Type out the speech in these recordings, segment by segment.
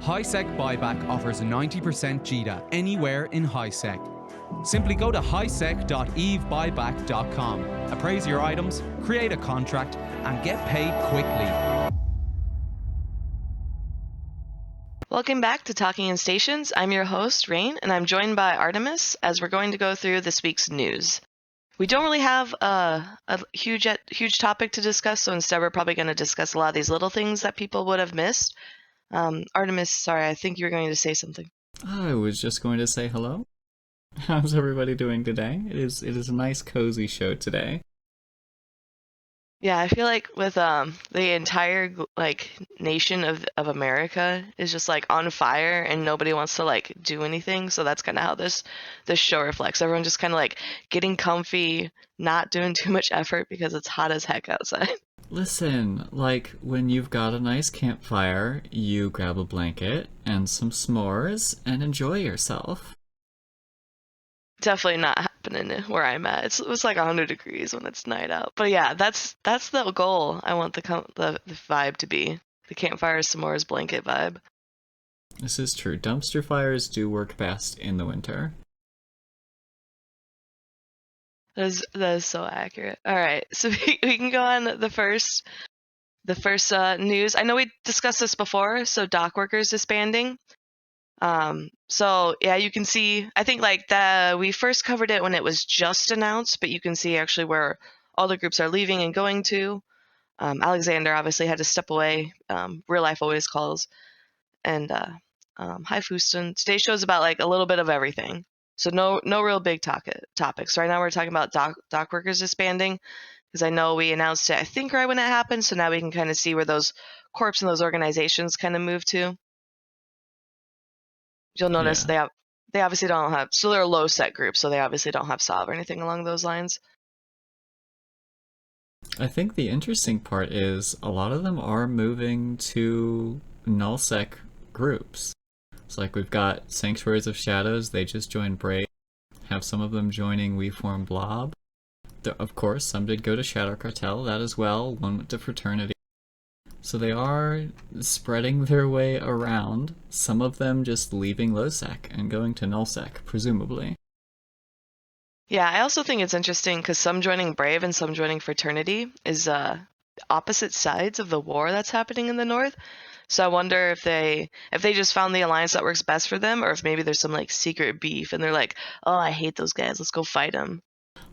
HiSec Buyback offers 90% JITA anywhere in HiSec. Simply go to hisec.evebuyback.com, appraise your items, create a contract, and get paid quickly. Welcome back to Talking in Stations. I'm your host, Rahne, and I'm joined by Artemis as we're going to go through this week's news. We don't really have a huge topic to discuss, so instead we're probably going to discuss a lot of these little things that people would have missed. Artemis, sorry, I think you were going to say something. I was just going to say hello. How's everybody doing today? It is a nice, cozy show today. Yeah, I feel like with the entire nation of America is just on fire and nobody wants to do anything. So that's kind of how this show reflects. Everyone just kind of getting comfy, not doing too much effort because it's hot as heck outside. Listen, when you've got a nice campfire, you grab a blanket and some s'mores and enjoy yourself. Definitely not happening where I'm at. It's 100 degrees when it's night out. But yeah, that's the goal. I want the vibe to be the campfire s'mores blanket vibe. This is true. Dumpster fires do work best in the winter. That is so accurate. All right, so we can go on the first news. I know we discussed this before. So dock workers disbanding. So yeah, you can see, I think we first covered it when it was just announced, but you can see actually where all the groups are leaving and going to. Alexander obviously had to step away. Real life always calls. And hi Fuston. Today's show is about a little bit of everything. So no real big topics. Right now we're talking about dock workers disbanding, because I know we announced it, I think, right when it happened. So now we can kind of see where those corps and those organizations kind of move to. You'll notice they obviously don't have, so they're a low set group, so they obviously don't have SOB or anything along those lines. I think the interesting part is a lot of them are moving to nullsec groups. It's we've got Sanctuaries of Shadows, they just joined Brave. Have some of them joining We Form Blob. Of course, some did go to Shadow Cartel, that as well. One went to Fraternity. So they are spreading their way around, some of them just leaving lowsec and going to nullsec, presumably. Yeah, I also think it's interesting because some joining Brave and some joining Fraternity is opposite sides of the war that's happening in the north. So I wonder if they just found the alliance that works best for them, or if maybe there's some secret beef and they're oh, I hate those guys, let's go fight them.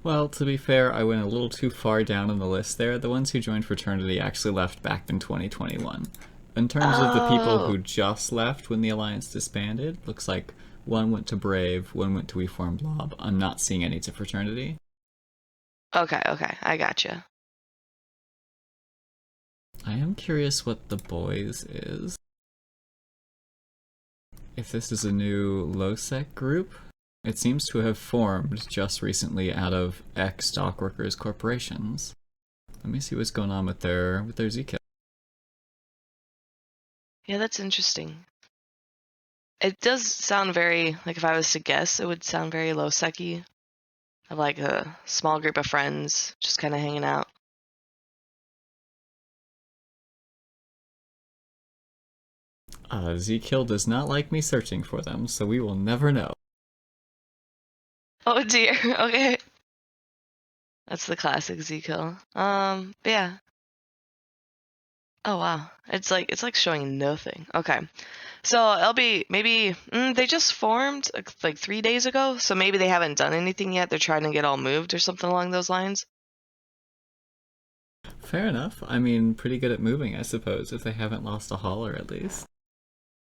Well, to be fair, I went a little too far down on the list there. The ones who joined Fraternity actually left back in 2021. In terms of the people who just left when the Alliance disbanded, looks like one went to Brave, one went to We Form Blob. I'm not seeing any to Fraternity. Okay, I gotcha. I am curious what the Boys is. If this is a new low-sec group? It seems to have formed just recently out of ex-dock workers corporations. Let me see what's going on with their Zika. Yeah, that's interesting. It does sound very, if I was to guess, it would sound very low-sec-y. Of a small group of friends just kind of hanging out. Zkill does not like me searching for them, so we will never know. Oh dear, okay. That's the classic Zkill. Yeah. Oh wow, it's showing nothing. Okay, so it'll be maybe they just formed 3 days ago, so maybe they haven't done anything yet. They're trying to get all moved or something along those lines. Fair enough. I mean, pretty good at moving, I suppose, if they haven't lost a hauler at least.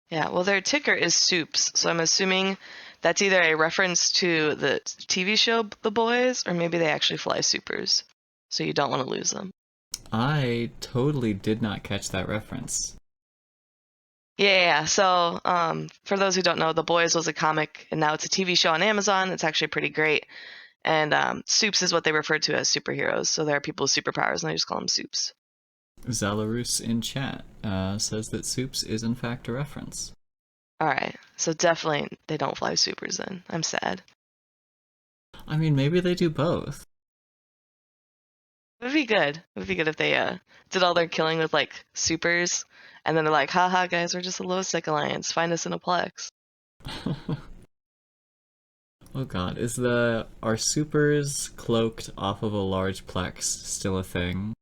Yeah, well, their ticker is Soups, so I'm assuming that's either a reference to the TV show The Boys, or maybe they actually fly supers, so you don't want to lose them. I totally did not catch that reference. Yeah, so for those who don't know, The Boys was a comic, and now it's a TV show on Amazon. It's actually pretty great. And Soups is what they refer to as superheroes, so there are people with superpowers, and they just call them Soups. Zalarus in chat says that Soups is in fact a reference. Alright, so definitely they don't fly supers then. I'm sad. I mean, maybe they do both. It would be good. It would be good if they did all their killing with supers, And then they're like, haha, guys, we're just a low-sec alliance. Find us in a Plex. Oh god, are supers cloaked off of a large Plex still a thing?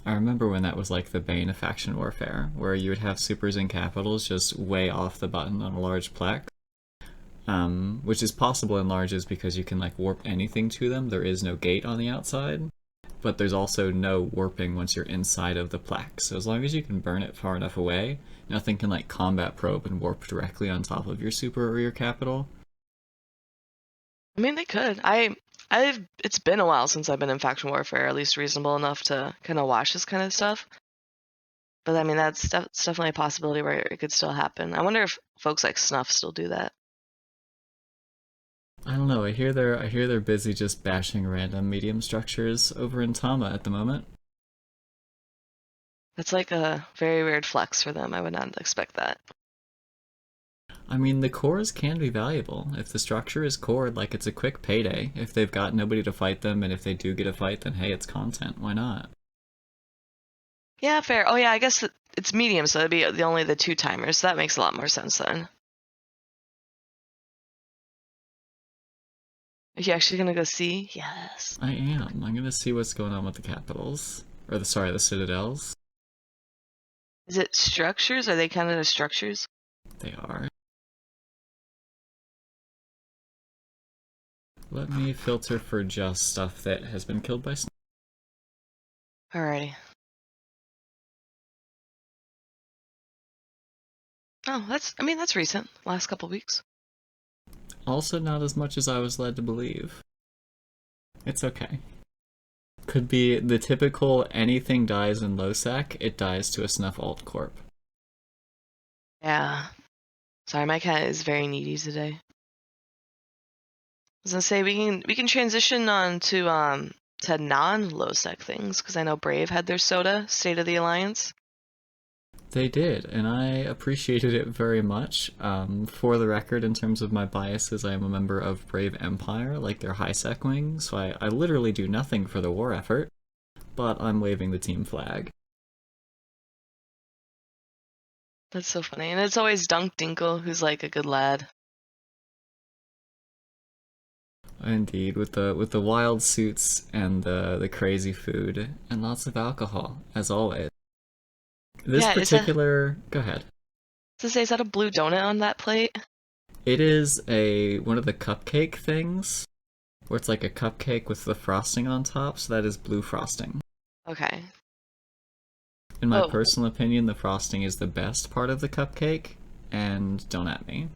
I remember when that was like the bane of faction warfare, where you would have supers and capitals just way off the button on a large Plex. Which is possible in larges because you can like warp anything to them. There is no gate on the outside, but there's also no warping once you're inside of the Plex. So as long as you can burn it far enough away, nothing can like combat probe and warp directly on top of your super or your capital. I mean, they could. It's been a while since I've been in faction warfare, at least reasonable enough to kind of watch this kind of stuff. But I mean, that's definitely a possibility where it could still happen. I wonder if folks like Snuff still do that. I don't know. I hear they're busy just bashing random medium structures over in Tama at the moment. That's like a very weird flex for them. I would not expect that. I mean, the cores can be valuable. If the structure is cored, like, it's a quick payday. If they've got nobody to fight them, and if they do get a fight, then hey, it's content. Why not? Yeah, fair. Oh yeah, I guess it's medium, so it'd be only the 2 timers. So that makes a lot more sense then. Are you actually gonna go see? Yes. I am. I'm gonna see what's going on with the capitals. Or the citadels. Is it structures? Are they kind of structures? They are. Let me filter for just stuff that has been killed by snow. Alrighty. Oh, that's recent. Last couple weeks. Also not as much as I was led to believe. It's okay. Could be the typical anything dies in low sec, it dies to a snuff alt corp. Yeah. Sorry, my cat is very needy today. I was gonna say we can transition on to non-low sec things, because I know Brave had their soda, State of the Alliance. They did, and I appreciated it very much. For the record, in terms of my biases, I am a member of Brave Empire, like their high sec wing, so I literally do nothing for the war effort, but I'm waving the team flag. That's so funny. And it's always Dunk Dinkle, who's like a good lad. Indeed, with the wild suits and the crazy food, and lots of alcohol, as always. This particular... Go ahead. To say, is that a blue donut on that plate? It is one of the cupcake things, where it's like a cupcake with the frosting on top, so that is blue frosting. Okay. In my personal opinion, the frosting is the best part of the cupcake, and don't at me.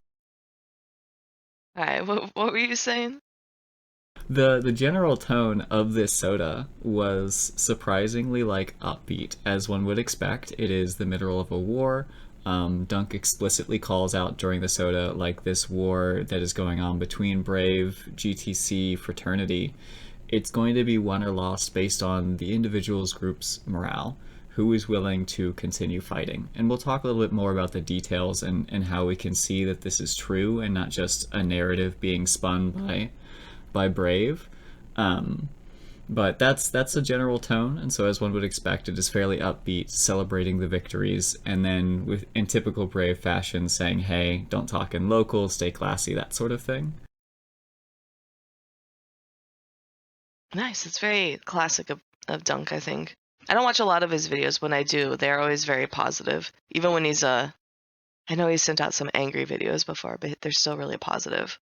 Alright, what were you saying? The general tone of this soda was surprisingly like upbeat, as one would expect. It is the middle of a war. Dunk explicitly calls out during the soda like this war that is going on between Brave, GTC, Fraternity. It's going to be won or lost based on the individual's group's morale, who is willing to continue fighting. And we'll talk a little bit more about the details and how we can see that this is true and not just a narrative being spun by Brave. But that's a general tone, and so as one would expect, it is fairly upbeat, celebrating the victories, and then in typical Brave fashion saying, hey, don't talk in local, stay classy, that sort of thing. Nice. It's very classic of Dunk, I think. I don't watch a lot of his videos. When I do, they're always very positive. Even when he's I know he's sent out some angry videos before, but they're still really positive.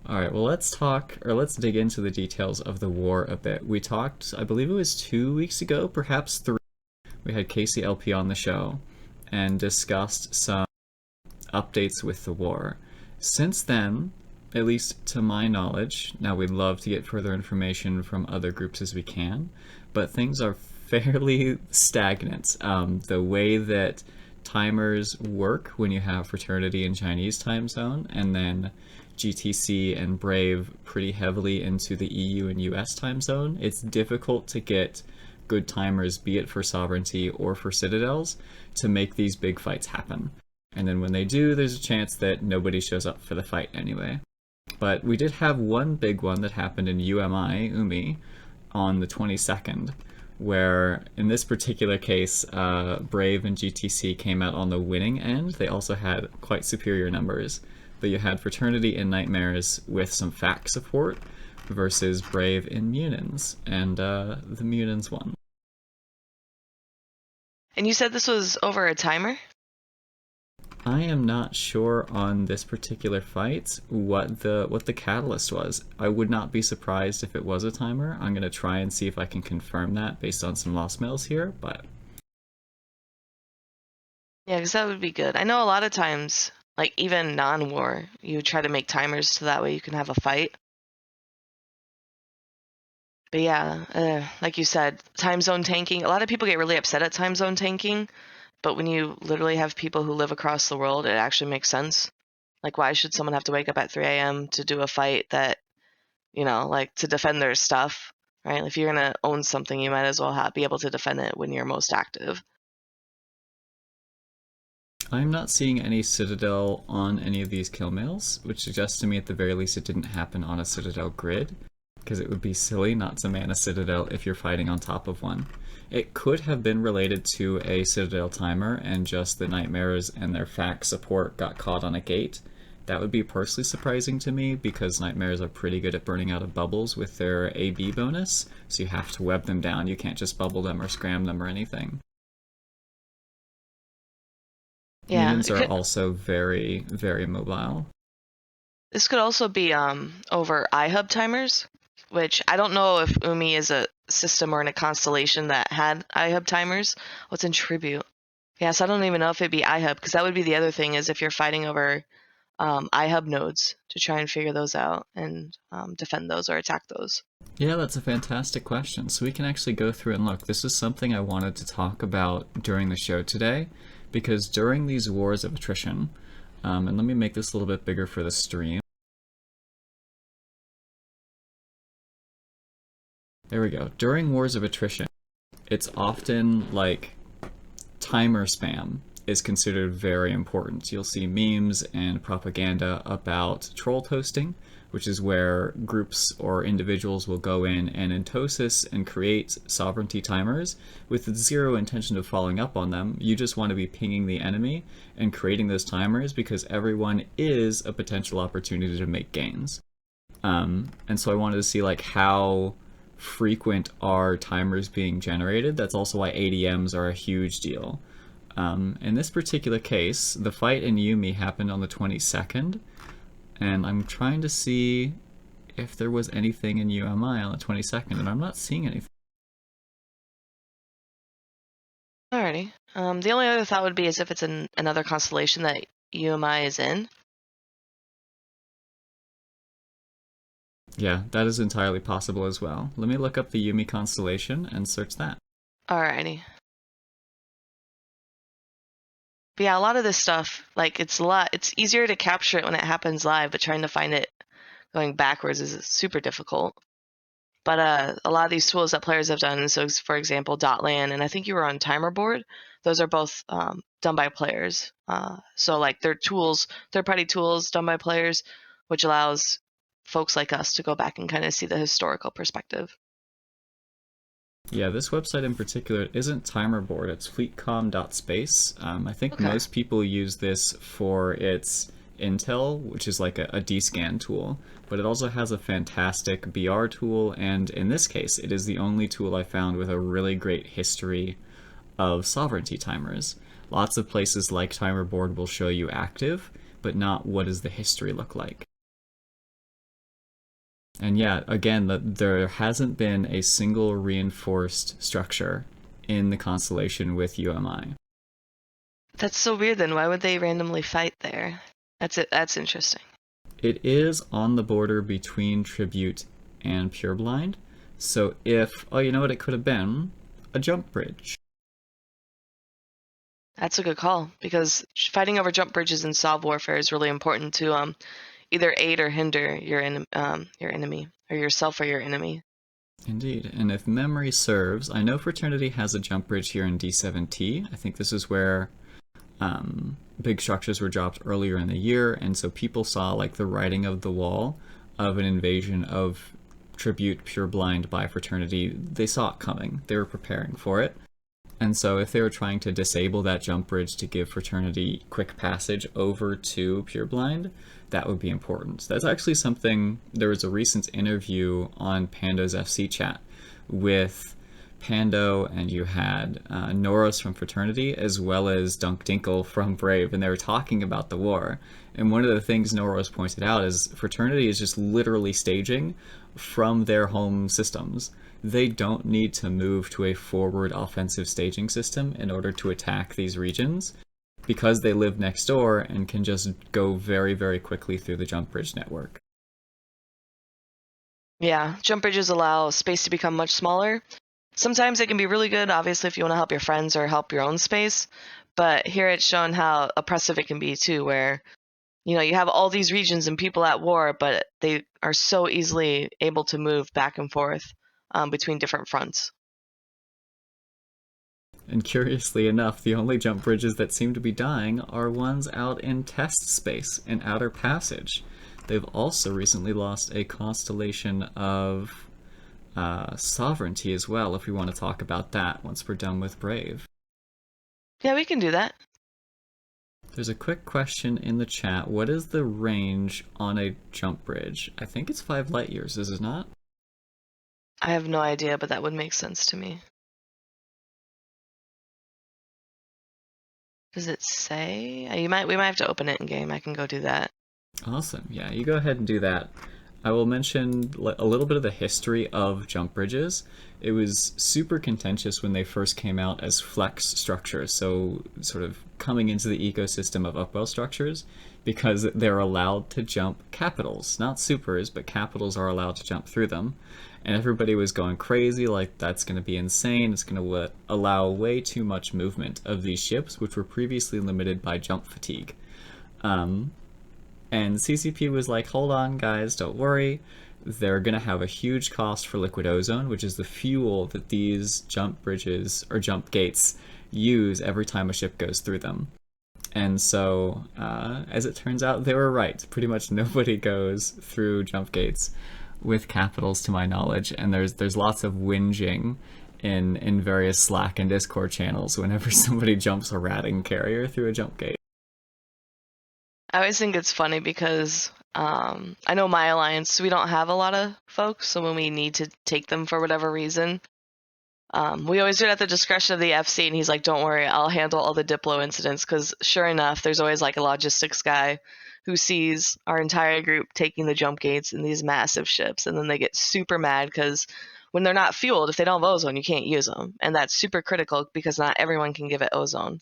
Alright, well let's dig into the details of the war a bit. We talked, I believe it was 2 weeks ago, perhaps 3. We had Casey LP on the show and discussed some updates with the war. Since then, at least to my knowledge, now we'd love to get further information from other groups as we can, but things are fairly stagnant. The way that timers work when you have Fraternity in Chinese time zone, and then GTC and Brave pretty heavily into the EU and US time zone, it's difficult to get good timers, be it for Sovereignty or for Citadels, to make these big fights happen. And then when they do, there's a chance that nobody shows up for the fight anyway. But we did have one big one that happened in UMI, on the 22nd, where in this particular case, Brave and GTC came out on the winning end. They also had quite superior numbers, but you had Fraternity and Nightmares with some fact support versus Brave and Munins, and the Munins won. And you said this was over a timer? I am not sure on this particular fight what the catalyst was. I would not be surprised if it was a timer. I'm going to try and see if I can confirm that based on some lost mails here, but... Yeah, because that would be good. I know a lot of times, like even non-war, you try to make timers so that way you can have a fight. But yeah, like you said, time zone tanking. A lot of people get really upset at time zone tanking, but when you literally have people who live across the world, it actually makes sense. Like, why should someone have to wake up at 3 a.m. to do a fight that, like to defend their stuff, right? If you're going to own something, you might as well be able to defend it when you're most active. I'm not seeing any Citadel on any of these kill mails, which suggests to me at the very least it didn't happen on a Citadel grid, because it would be silly not to man a Citadel if you're fighting on top of one. It could have been related to a Citadel timer and just the Nightmares and their fact support got caught on a gate. That would be personally surprising to me because Nightmares are pretty good at burning out of bubbles with their AB bonus, so you have to web them down. You can't just bubble them or scram them or anything. Yeah, Humans are also very, very mobile. This could also be over iHub timers, which I don't know if Umi is a system or in a constellation that had iHub timers. What's in Tribute? Yeah, so I don't even know if it'd be iHub, because that would be the other thing, is if you're fighting over iHub nodes to try and figure those out and defend those or attack those. Yeah, that's a fantastic question. So we can actually go through and look. This is something I wanted to talk about during the show today, because during these wars of attrition, and let me make this a little bit bigger for the stream. There we go. During wars of attrition, it's often like timer spam is considered very important. You'll see memes and propaganda about troll toasting, which is where groups or individuals will go in and entosis and create sovereignty timers with zero intention of following up on them. You just want to be pinging the enemy and creating those timers because everyone is a potential opportunity to make gains. And so I wanted to see like how frequent are timers being generated. That's also why ADMs are a huge deal. In this particular case, the fight in Yumi happened on the 22nd, and I'm trying to see if there was anything in UMI on the 22nd, and I'm not seeing anything. Alrighty. The only other thought would be as if it's in another constellation that UMI is in. Yeah, that is entirely possible as well. Let me look up the Yumi constellation and search that. Alrighty. But yeah, a lot of this stuff, like it's easier to capture it when it happens live, but trying to find it going backwards is super difficult. But a lot of these tools that players have done, so for example, Dotlan, and I think you were on Timer Board, those are both done by players. So like they're tools, third-party tools done by players, which allows folks like us to go back and kind of see the historical perspective. Yeah, this website in particular isn't Timer Board, it's fleetcom.space. I think most people use this for its intel, which is like a D-scan tool, but it also has a fantastic BR tool, and in this case, it is the only tool I found with a really great history of sovereignty timers. Lots of places like Timer Board will show you active, but not what does the history look like. And yeah, again, there hasn't been a single reinforced structure in the constellation with UMI. That's so weird then. Why would they randomly fight there? That's interesting. It is on the border between Tribute and Pureblind. So if, oh, you know what it could have been? A jump bridge. That's a good call, because fighting over jump bridges in Sov warfare is really important to either aid or hinder your enemy, or yourself or your enemy. Indeed, and if memory serves, I know Fraternity has a jump bridge here in D7T. I think this is where big structures were dropped earlier in the year, and so people saw like the writing of the wall of an invasion of tribute Pureblind by Fraternity, they saw it coming. They were preparing for it. And so if they were trying to disable that jump bridge to give Fraternity quick passage over to Pureblind, that would be important. So that's actually something, there was a recent interview on Pando's FC chat with Pando, and you had Noros from Fraternity, as well as Dunk Dinkle from Brave, and they were talking about the war. And one of the things Noros pointed out is Fraternity is just literally staging from their home systems. They don't need to move to a forward offensive staging system in order to attack these regions, because they live next door and can just go very, very quickly through the jump bridge network. Yeah, jump bridges allow space to become much smaller. Sometimes it can be really good, obviously, if you want to help your friends or help your own space. But here it's shown how oppressive it can be, too, where, you know, you have all these regions and people at war, but they are so easily able to move back and forth between different fronts. And curiously enough, the only jump bridges that seem to be dying are ones out in test space, in Outer Passage. They've also recently lost a constellation of sovereignty as well, if we want to talk about that once we're done with Brave. Yeah, we can do that. There's a quick question in the chat. What is the range on a jump bridge? I think it's 5 light years, is it not? I have no idea, but that would make sense to me. Does it say? We might have to open it in game. I can go do that. Awesome. Yeah, you go ahead and do that. I will mention a little bit of the history of jump bridges. It was super contentious when they first came out as flex structures, so sort of coming into the ecosystem of upwell structures, because they're allowed to jump capitals. Not supers, but capitals are allowed to jump through them. And everybody was going crazy, like, that's going to be insane, it's going to allow way too much movement of these ships, which were previously limited by jump fatigue. And CCP was like, hold on guys, don't worry, they're going to have a huge cost for liquid ozone, which is the fuel that these jump bridges, or jump gates, use every time a ship goes through them. And so, as it turns out, they were right. Pretty much nobody goes through jump gates with capitals, to my knowledge, and there's lots of whinging in various Slack and Discord channels whenever somebody jumps a ratting carrier through a jump gate. I always think it's funny because I know my alliance, we don't have a lot of folks, so when we need to take them for whatever reason, we always do it at the discretion of the FC, and he's like, don't worry, I'll handle all the Diplo incidents, because sure enough, there's always like a logistics guy who sees our entire group taking the jump gates in these massive ships, and then they get super mad because when they're not fueled, if they don't have ozone, you can't use them, and that's super critical because not everyone can give it ozone.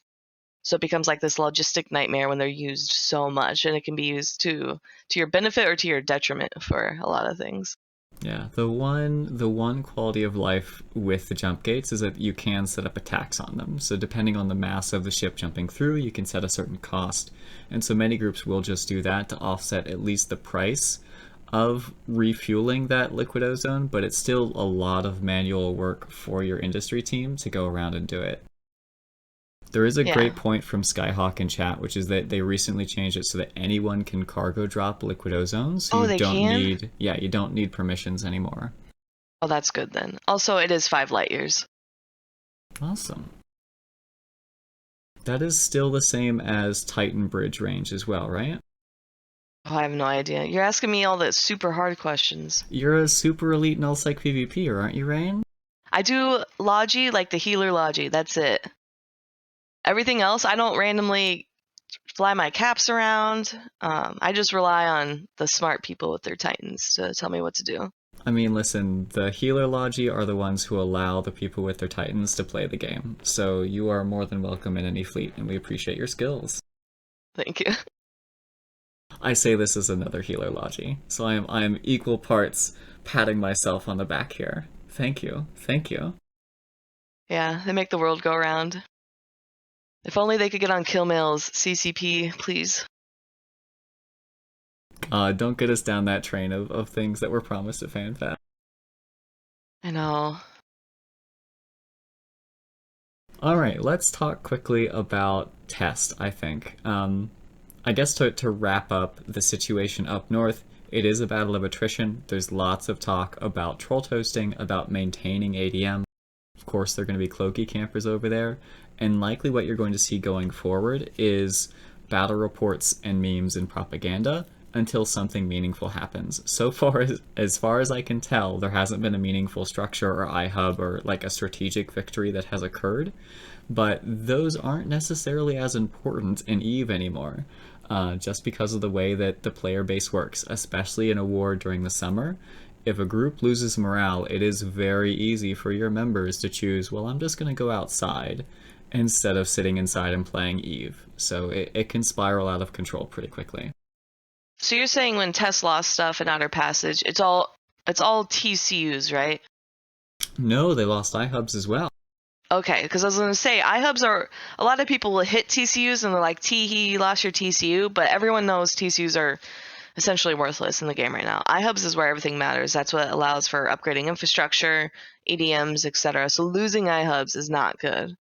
So it becomes like this logistic nightmare when they're used so much, and it can be used to your benefit or to your detriment for a lot of things. Yeah, the one quality of life with the jump gates is that you can set up a tax on them. So depending on the mass of the ship jumping through, you can set a certain cost. And so many groups will just do that to offset at least the price of refueling that liquid ozone, but it's still a lot of manual work for your industry team to go around and do it. There is a great point from Skyhawk in chat, which is that they recently changed it so that anyone can cargo drop liquid ozone. So you don't need permissions anymore. Oh, that's good then. Also, it is 5 light years. Awesome. That is still the same as Titan Bridge range as well, right? Oh, I have no idea. You're asking me all the super hard questions. You're a super elite nullsec PvPer, aren't you, Rain? I do Logi, like the healer Logi. That's it. Everything else, I don't randomly fly my caps around. I just rely on the smart people with their Titans to tell me what to do. I mean, listen, the healer Logi are the ones who allow the people with their Titans to play the game. So you are more than welcome in any fleet, and we appreciate your skills. Thank you. I say this as another healer Logi, so I am equal parts patting myself on the back here. Thank you. Thank you. Yeah, they make the world go round. If only they could get on kill mails, CCP, please. Don't get us down that train of things that were promised at FanFest. I know. Alright, let's talk quickly about Test, I think. I guess to wrap up the situation up north, It is a battle of attrition. There's lots of talk about troll toasting, about maintaining ADM. Of course, there are going to be cloaky campers over there. And likely what you're going to see going forward is battle reports and memes and propaganda until something meaningful happens. So far as I can tell, there hasn't been a meaningful structure or iHub or like a strategic victory that has occurred. But those aren't necessarily as important in EVE anymore. Just because of the way that the player base works, especially in a war during the summer. If a group loses morale, it is very easy for your members to choose, well, I'm just going to go outside instead of sitting inside and playing EVE. So it can spiral out of control pretty quickly. So you're saying when Tess lost stuff in Outer Passage, it's all TCUs, right? No, they lost iHubs as well. Okay, because I was going to say, iHubs are, a lot of people will hit TCUs and they're like, tee-hee, you lost your TCU, but everyone knows TCUs are essentially worthless in the game right now. iHubs is where everything matters. That's what allows for upgrading infrastructure, ADMs, etc. So losing iHubs is not good.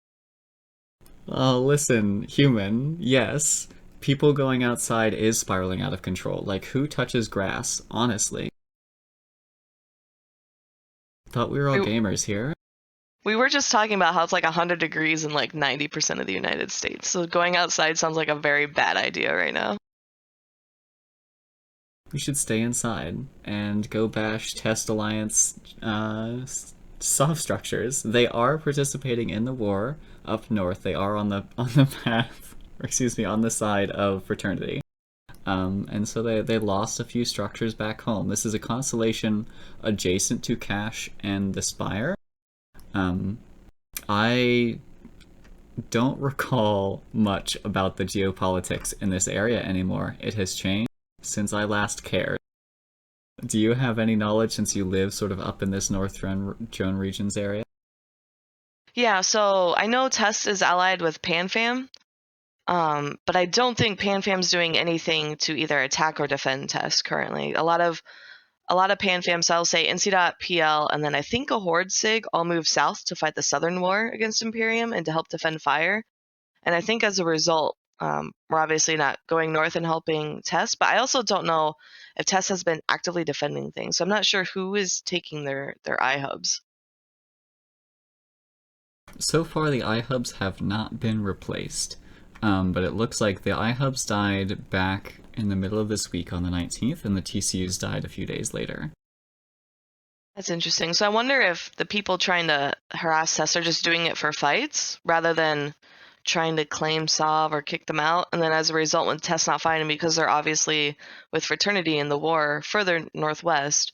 Listen, human, yes. People going outside is spiraling out of control. Like, who touches grass, honestly? Thought we were all gamers here. We were just talking about how it's like 100 degrees in like 90% of the United States. So going outside sounds like a very bad idea right now. We should stay inside and go bash Test Alliance soft structures. They are participating in the war up north. They are on the path, or excuse me, on the side of Fraternity. And so they lost a few structures back home. This is a constellation adjacent to Cache and the Spire. I don't recall much about the geopolitics in this area anymore. It has changed since I last cared. Do you have any knowledge since you live sort of up in this North Drone regions area? Yeah, so I know Test is allied with PanFam, but I don't think PanFam's doing anything to either attack or defend Test currently. A lot of PanFam cells say NC.PL, and then I think a Horde SIG all move south to fight the Southern War against Imperium and to help defend Fire. And I think as a result, we're obviously not going north and helping Tess, but I also don't know if Tess has been actively defending things. So I'm not sure who is taking their iHubs. So far, the iHubs have not been replaced, but it looks like the iHubs died back in the middle of this week on the 19th, and the TCUs died a few days later. That's interesting. So I wonder if the people trying to harass Tess are just doing it for fights rather than trying to claim Sov or kick them out. And then as a result, when Tess not fighting because they're obviously with Fraternity in the war further northwest,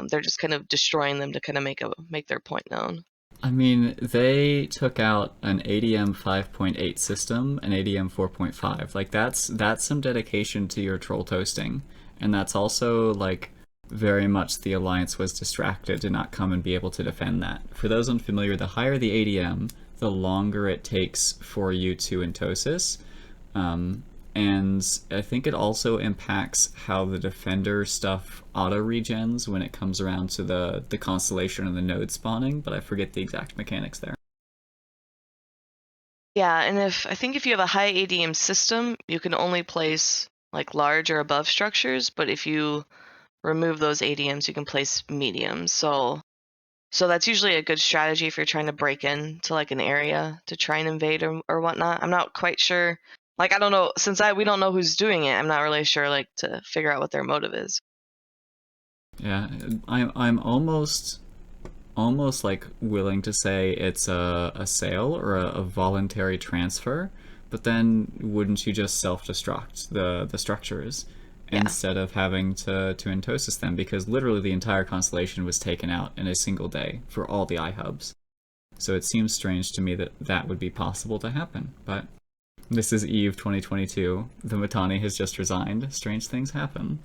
they're just kind of destroying them to kind of make their point known. I mean, they took out an ADM 5.8 system, an ADM 4.5. Like, that's some dedication to your troll toasting. And that's also, like, very much the Alliance was distracted to not come and be able to defend that. For those unfamiliar, the higher the ADM, the longer it takes for you to entosis. And I think it also impacts how the defender stuff auto-regens when it comes around to the constellation and the node spawning, but I forget the exact mechanics there. Yeah, and I think if you have a high ADM system, you can only place like large or above structures, but if you remove those ADMs, you can place mediums. So that's usually a good strategy if you're trying to break into like an area to try and invade or whatnot. I'm not quite sure. Like, I don't know, since we don't know who's doing it, I'm not really sure, like, to figure out what their motive is. Yeah, I'm almost like willing to say it's a sale or a voluntary transfer, but then wouldn't you just self-destruct the structures instead of having to entosis them? Because literally the entire constellation was taken out in a single day for all the iHubs. So it seems strange to me that would be possible to happen, but this is EVE 2022. The Mittani has just resigned. Strange things happen.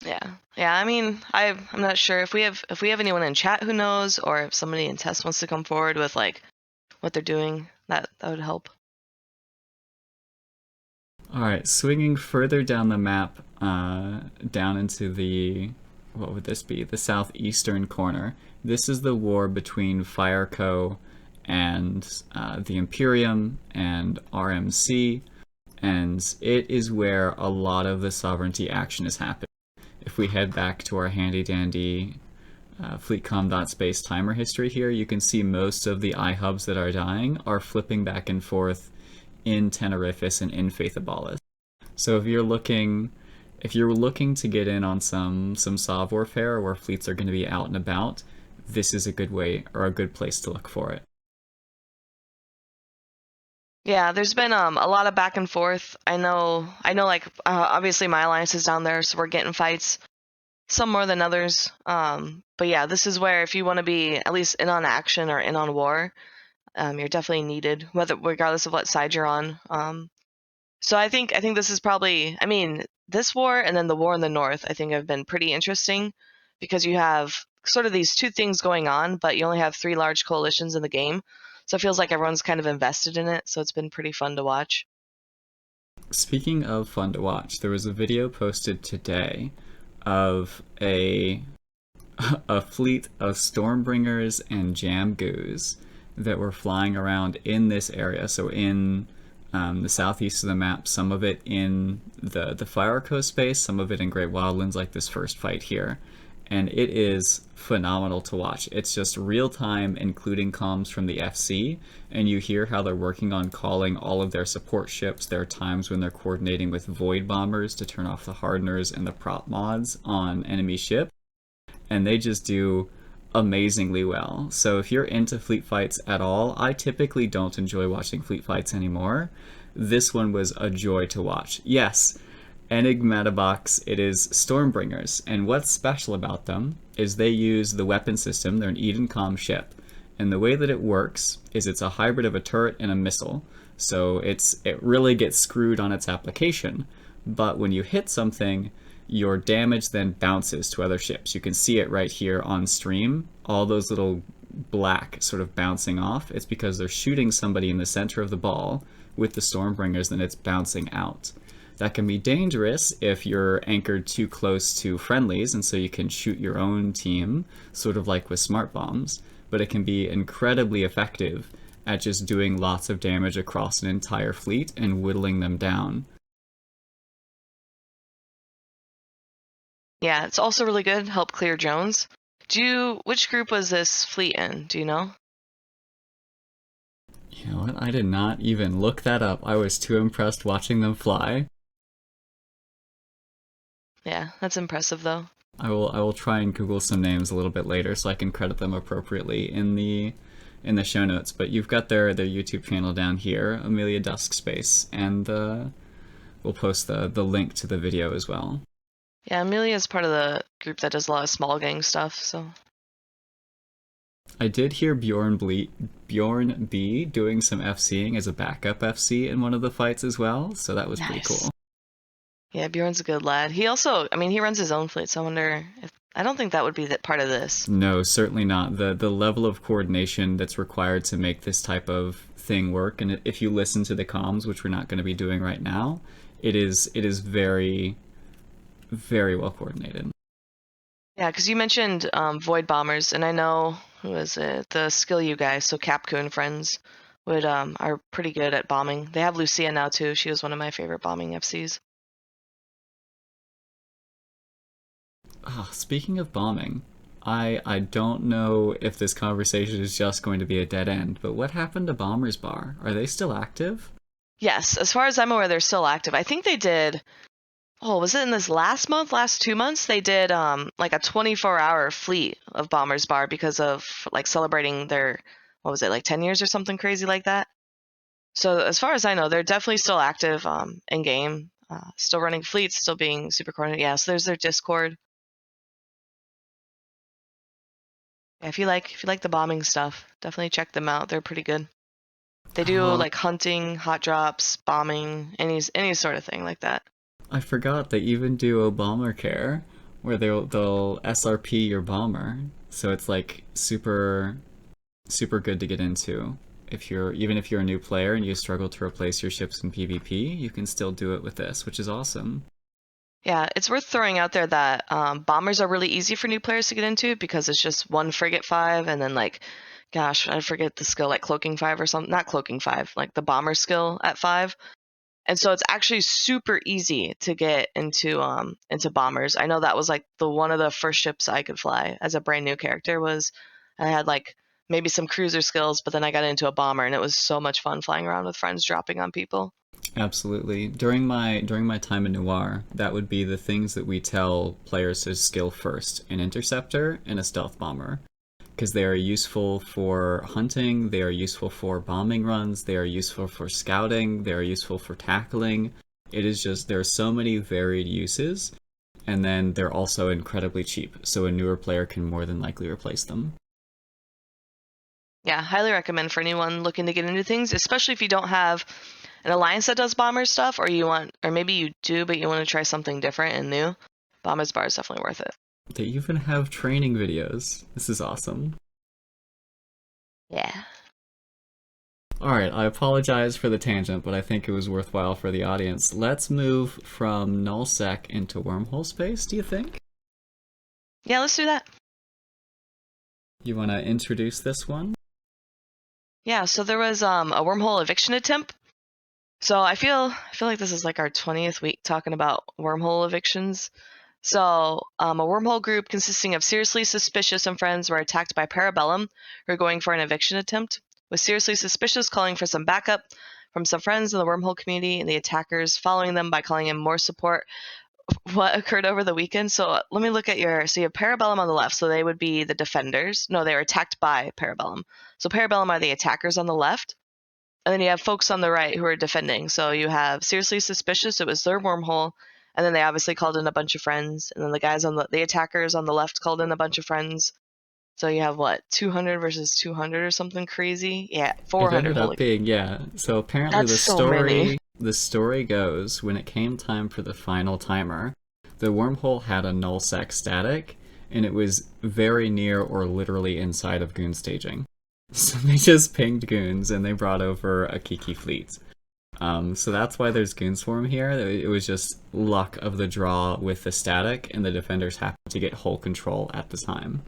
Yeah. I mean, I'm not sure if we have anyone in chat who knows, or if somebody in test wants to come forward with like what they're doing. That would help. All right, swinging further down the map, down into the, what would this be? The southeastern corner. This is the war between Fireco and the Imperium and RMC, and it is where a lot of the sovereignty action is happening. If we head back to our handy-dandy fleetcom.space timer history here, you can see most of the iHubs that are dying are flipping back and forth in Tenerifis and in Faithabalis. So if you're looking to get in on some Sov warfare where fleets are going to be out and about, this is a good way or a good place to look for it. Yeah, there's been a lot of back and forth. I know. Like obviously my alliance is down there, so we're getting fights, some more than others. But yeah, this is where if you want to be at least in on action or in on war, you're definitely needed, regardless of what side you're on. So I think this is probably, I mean, this war and then the war in the north, I think have been pretty interesting because you have sort of these two things going on, but you only have 3 large coalitions in the game. So it feels like everyone's kind of invested in it. So it's been pretty fun to watch. Speaking of fun to watch, there was a video posted today of a fleet of Stormbringers and Jamgoos that were flying around in this area. So in the southeast of the map, some of it in the Fire Coast space, some of it in Great Wildlands, like this first fight here. And it is phenomenal to watch. It's just real time, including comms from the FC, and you hear how they're working on calling all of their support ships. There are times when they're coordinating with Void Bombers to turn off the hardeners and the prop mods on enemy ships, and they just do amazingly well. So if you're into fleet fights at all, I typically don't enjoy watching fleet fights anymore. This one was a joy to watch. Yes, Enigmatabox, it is Stormbringers, and what's special about them is they use the weapon system. They're an Edencom ship, and the way that it works is it's a hybrid of a turret and a missile, so it really gets screwed on its application, but when you hit something, your damage then bounces to other ships. You can see it right here on stream, all those little black sort of bouncing off. It's because they're shooting somebody in the center of the ball with the Stormbringers, then it's bouncing out. That can be dangerous if you're anchored too close to friendlies, and so you can shoot your own team, sort of like with smart bombs, but it can be incredibly effective at just doing lots of damage across an entire fleet and whittling them down. Yeah, it's also really good to help clear drones. Which group was this fleet in? Do you know? You know what? I did not even look that up. I was too impressed watching them fly. Yeah, that's impressive though. I will try and Google some names a little bit later so I can credit them appropriately in the show notes. But you've got their YouTube channel down here, Amelia Dusk Space, and we'll post the link to the video as well. Yeah, Amelia is part of the group that does a lot of small gang stuff, so. I did hear Bjorn B doing some FCing as a backup FC in one of the fights as well, so that was pretty cool. Yeah, Bjorn's a good lad. He also, I mean, he runs his own fleet, so I wonder if, I don't think that would be part of this. No, certainly not. The level of coordination that's required to make this type of thing work, and if you listen to the comms, which we're not going to be doing right now, it is very, very well coordinated. Yeah, because you mentioned Void Bombers, and I know, who was it? The Skill U guys, so Capcoon friends, are pretty good at bombing. They have Lucia now too. She was one of my favorite bombing FCs. Oh, speaking of bombing, I don't know if this conversation is just going to be a dead end, but what happened to Bombers Bar? Are they still active? Yes, as far as I'm aware, they're still active. I think they did. Oh, was it in this last 2 months? They did like a 24-hour fleet of Bombers Bar because of like celebrating their, what was it, like 10 years or something crazy like that. So as far as I know, they're definitely still active in game, still running fleets, still being super coordinated. Yeah, so there's their Discord. Yeah, if you like the bombing stuff, definitely check them out. They're pretty good. They do like hunting, hot drops, bombing, any sort of thing like that. I forgot they even do a bomber care where they'll SRP your bomber. So it's like super good to get into. Even if you're a new player and you struggle to replace your ships in PvP, you can still do it with this, which is awesome. Yeah, it's worth throwing out there that bombers are really easy for new players to get into because it's just one frigate 5 and then like, gosh, I forget the skill, like cloaking 5 or something. Not cloaking 5, like the bomber skill at 5. And so it's actually super easy to get into bombers. I know that was like one of the first ships I could fly as a brand new character. Was I had like maybe some cruiser skills, but then I got into a bomber, and it was so much fun flying around with friends, dropping on people. Absolutely. During my time in Noir, that would be the things that we tell players to skill first: an interceptor and a stealth bomber, because they are useful for hunting, they are useful for bombing runs, they are useful for scouting, they are useful for tackling. It is just, there are so many varied uses, and then they're also incredibly cheap, so a newer player can more than likely replace them. Yeah, highly recommend for anyone looking to get into things, especially if you don't have an alliance that does bomber stuff, or maybe you do, but you want to try something different and new. Bombers Bar is definitely worth it. They even have training videos. This is awesome. Yeah. Alright, I apologize for the tangent, but I think it was worthwhile for the audience. Let's move from nullsec into wormhole space, do you think? Yeah, let's do that. You want to introduce this one? Yeah, so there was a wormhole eviction attempt. So I feel like this is like our 20th week talking about wormhole evictions. So a wormhole group consisting of Seriously Suspicious and friends were attacked by Parabellum, who were going for an eviction attempt, with Seriously Suspicious calling for some backup from some friends in the wormhole community, and the attackers following them by calling in more support. What occurred over the weekend? So let me look at so you have Parabellum on the left, so they would be the defenders. No, they were attacked by Parabellum. So Parabellum are the attackers on the left. And then you have folks on the right who are defending. So you have Seriously Suspicious, it was their wormhole, and then they obviously called in a bunch of friends. And then the guys the attackers on the left called in a bunch of friends. So you have 200 versus 200 or something crazy? Yeah, 400. It ended up being, yeah. So apparently the story goes, when it came time for the final timer, the wormhole had a nullsec static, and it was very near or literally inside of goon staging. So they just pinged goons, and they brought over a Kiki fleet. So that's why there's goon swarm here. It was just luck of the draw with the static, and the defenders happened to get whole control at the time.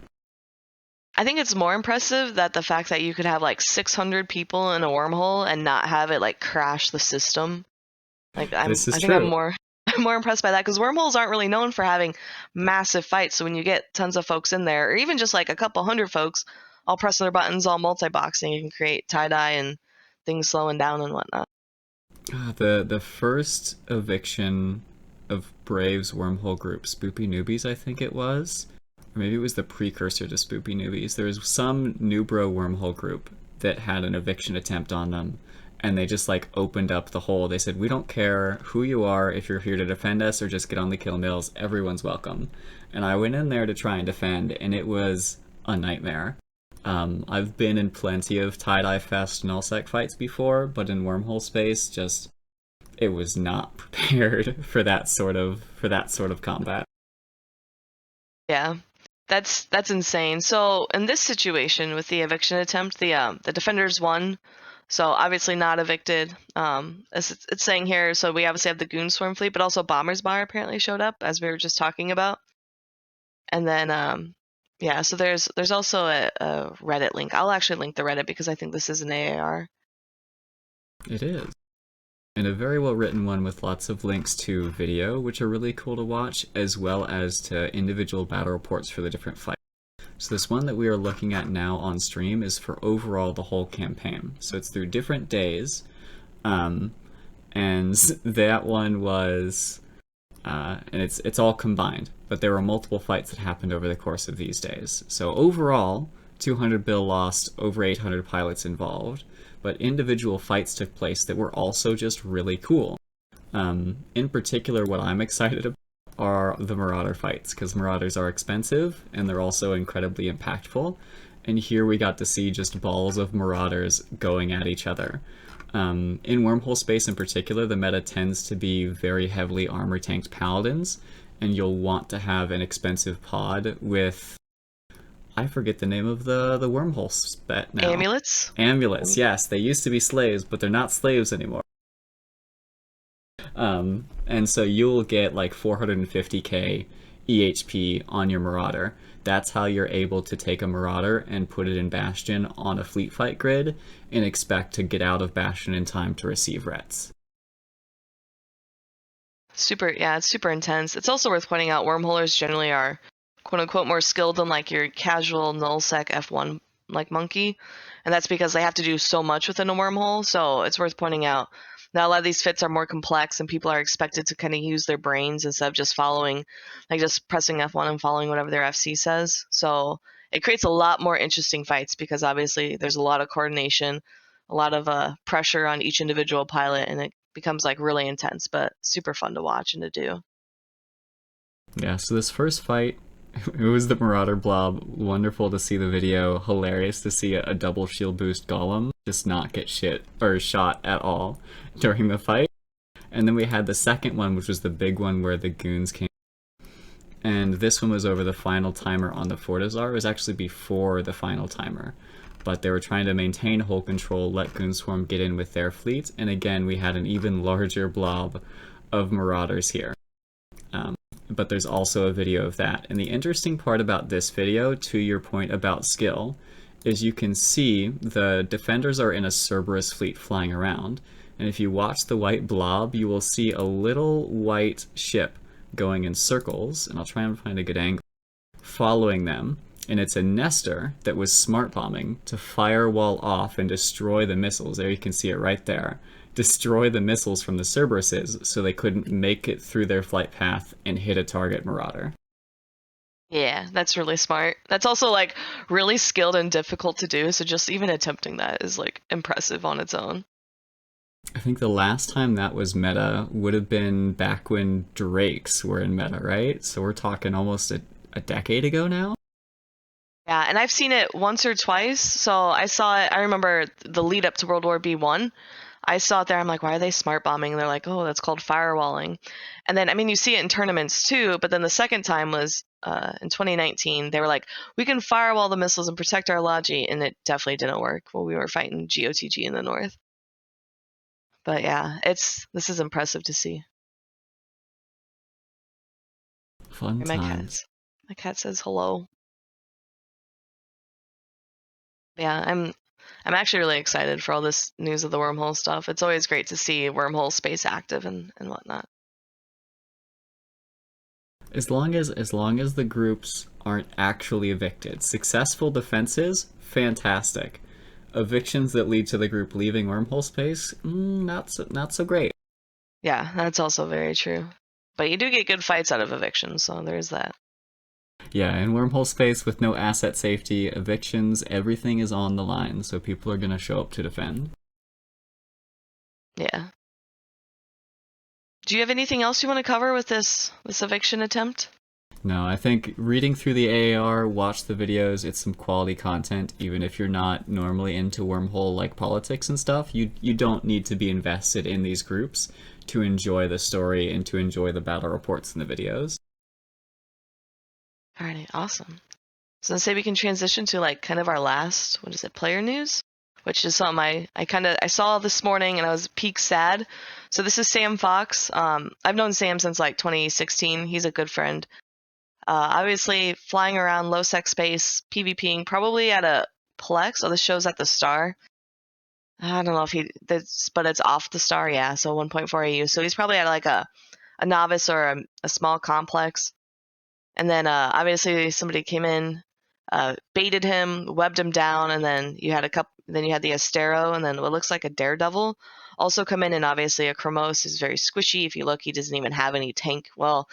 I think it's more impressive that the fact that you could have 600 people in a wormhole and not have it crash the system. I think I'm more impressed by that, because wormholes aren't really known for having massive fights. So when you get tons of folks in there, or even just a couple hundred folks all pressing their buttons, all multi-boxing, you can create tie-dye and things slowing down and whatnot. The first eviction of Brave's wormhole group, Spoopy Newbies, I think it was. Or maybe it was the precursor to Spoopy Newbies. There was some new bro wormhole group that had an eviction attempt on them, and they just opened up the hole. They said, we don't care who you are, if you're here to defend us or just get on the kill mills, everyone's welcome. And I went in there to try and defend, and it was a nightmare. I've been in plenty of tie-dye fest nullsec fights before, but in wormhole space, it was not prepared for that sort of combat. Yeah. That's insane. So in this situation with the eviction attempt, the defenders won, so obviously not evicted. As it's saying here, so we obviously have the goon swarm fleet, but also Bombers Bar apparently showed up, as we were just talking about. And then yeah, so there's also a Reddit link. I'll actually link the Reddit because I think this is an AAR. It is. And a very well written one with lots of links to video, which are really cool to watch, as well as to individual battle reports for the different fights. So this one that we are looking at now on stream is for overall the whole campaign. So it's through different days, and that one was, and it's all combined, but there were multiple fights that happened over the course of these days. So overall, 200 bill lost, over 800 pilots involved. But individual fights took place that were also just really cool. In particular, what I'm excited about are the Marauder fights, because Marauders are expensive, and they're also incredibly impactful. And here we got to see just balls of Marauders going at each other. In Wormhole space in particular, the meta tends to be very heavily armor-tanked Paladins, and you'll want to have an expensive pod with... I forget the name of the wormhole spec now. Amulets? Amulets, yes. They used to be slaves, but they're not slaves anymore. And so you'll get 450k EHP on your Marauder. That's how you're able to take a Marauder and put it in Bastion on a fleet fight grid and expect to get out of Bastion in time to receive rets. It's super intense. It's also worth pointing out wormholers generally are quote unquote more skilled than like your casual nullsec F1 like monkey, and that's because they have to do so much within a wormhole. So it's worth pointing out that a lot of these fits are more complex, and people are expected to kind of use their brains instead of just following, like just pressing F1 and following whatever their FC says. So it creates a lot more interesting fights because obviously there's a lot of coordination, a lot of pressure on each individual pilot, and it becomes like really intense, but super fun to watch and to do. Yeah, so this first fight, it was the Marauder Blob. Wonderful to see the video. Hilarious to see a double shield boost golem just not get shot at all during the fight. And then we had the second one, which was the big one where the goons came. And this one was over the final timer on the Fortizar. It was actually before the final timer. But they were trying to maintain hull control, let Goonswarm get in with their fleet, and again we had an even larger blob of Marauders here. But there's also a video of that. And the interesting part about this video, to your point about skill, is you can see the defenders are in a Cerberus fleet flying around, and if you watch the white blob, you will see a little white ship going in circles, and I'll try and find a good angle, following them. And it's a Nestor that was smart bombing to firewall off and destroy the missiles. There you can see it right there. Destroy the missiles from the Cerberuses so they couldn't make it through their flight path and hit a target Marauder. Yeah, that's really smart. That's also like really skilled and difficult to do, so just even attempting that is like impressive on its own. I think the last time that was meta would have been back when Drakes were in meta, right? So we're talking almost a decade ago now? Yeah, and I've seen it once or twice. So I saw it, I remember the lead up to World War B1. I saw it there, I'm like, why are they smart bombing? And they're like, oh, that's called firewalling. And then, I mean, you see it in tournaments too, but then the second time was in 2019. They were like, we can firewall the missiles and protect our Logi, and it definitely didn't work while we were fighting GOTG in the north. But yeah, this is impressive to see. Fun My times. my cat says hello. Yeah, I'm actually really excited for all this news of the Wormhole stuff. It's always great to see Wormhole space active and whatnot. As long as the groups aren't actually evicted. Successful defenses, fantastic. Evictions that lead to the group leaving Wormhole space, not so great. Yeah, that's also very true. But you do get good fights out of evictions, so there's that. Yeah, in Wormhole space with no asset safety, evictions, everything is on the line, so people are gonna show up to defend. Yeah. Do you have anything else you want to cover with this eviction attempt? No, I think reading through the AAR, watch the videos, it's some quality content. Even if you're not normally into Wormhole like politics and stuff, you don't need to be invested in these groups to enjoy the story and to enjoy the battle reports in the videos. Alrighty, awesome. So let's say we can transition to like kind of our last, what is it, player news? Which is something I saw this morning and I was peak sad. So this is Sam Fox. I've known Sam since like 2016. He's a good friend. Obviously flying around low sec space, PvPing, probably at a Plex. Oh, this show's at the Star. I don't know if but it's off the Star, yeah. So 1.4 AU. So he's probably at like a novice or a small complex. And then obviously somebody came in, baited him, webbed him down, and then you had the Astero, and then what looks like a Daredevil also come in, and obviously a Chromos is very squishy. If you look, he doesn't even have any tank. Well,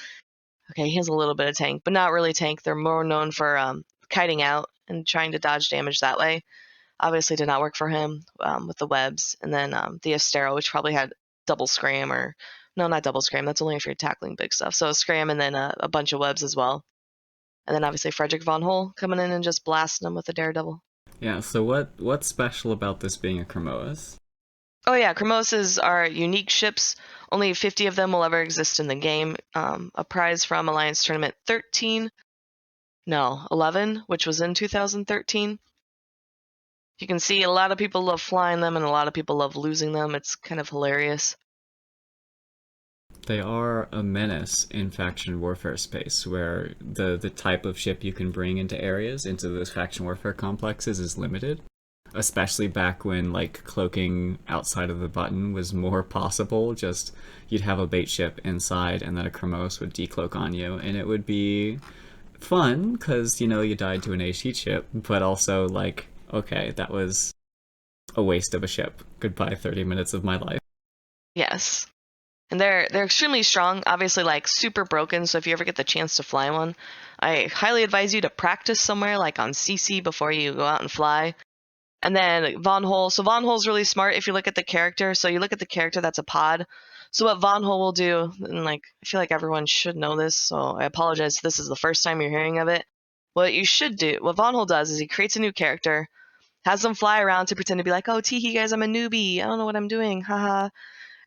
okay, he has a little bit of tank, but not really tank. They're more known for kiting out and trying to dodge damage that way. Obviously did not work for him with the webs. And then the Astero, which probably had double scram, or no, not double scram. That's only if you're tackling big stuff. So a scram and then a bunch of webs as well. And then obviously Frederick Von Hole coming in and just blasting them with a Daredevil. Yeah, so what's special about this being a Chromos? Oh yeah, Chromoses are unique ships. Only 50 of them will ever exist in the game. A prize from Alliance Tournament 11, which was in 2013. You can see a lot of people love flying them and a lot of people love losing them. It's kind of hilarious. They are a menace in faction warfare space, where the type of ship you can bring into areas, into those faction warfare complexes, is limited. especially back when like cloaking outside of the button was more possible. Just you'd have a bait ship inside, and then a Kromos would decloak on you, and it would be fun because you died to an AT ship, but also like, okay, that was a waste of a ship. Goodbye, 30 minutes of my life. Yes. And they're extremely strong, obviously like super broken, so if you ever get the chance to fly one, I highly advise you to practice somewhere like on CC before you go out and fly. And then Wormhole. So Wormhole's really smart if you look at the character. So you look at the character that's a pod. So what Wormhole will do, and like I feel like everyone should know this, so I apologize if this is the first time you're hearing of it. What Wormhole does is he creates a new character, has them fly around to pretend to be like, oh, teehee guys, I'm a newbie. I don't know what I'm doing. Haha.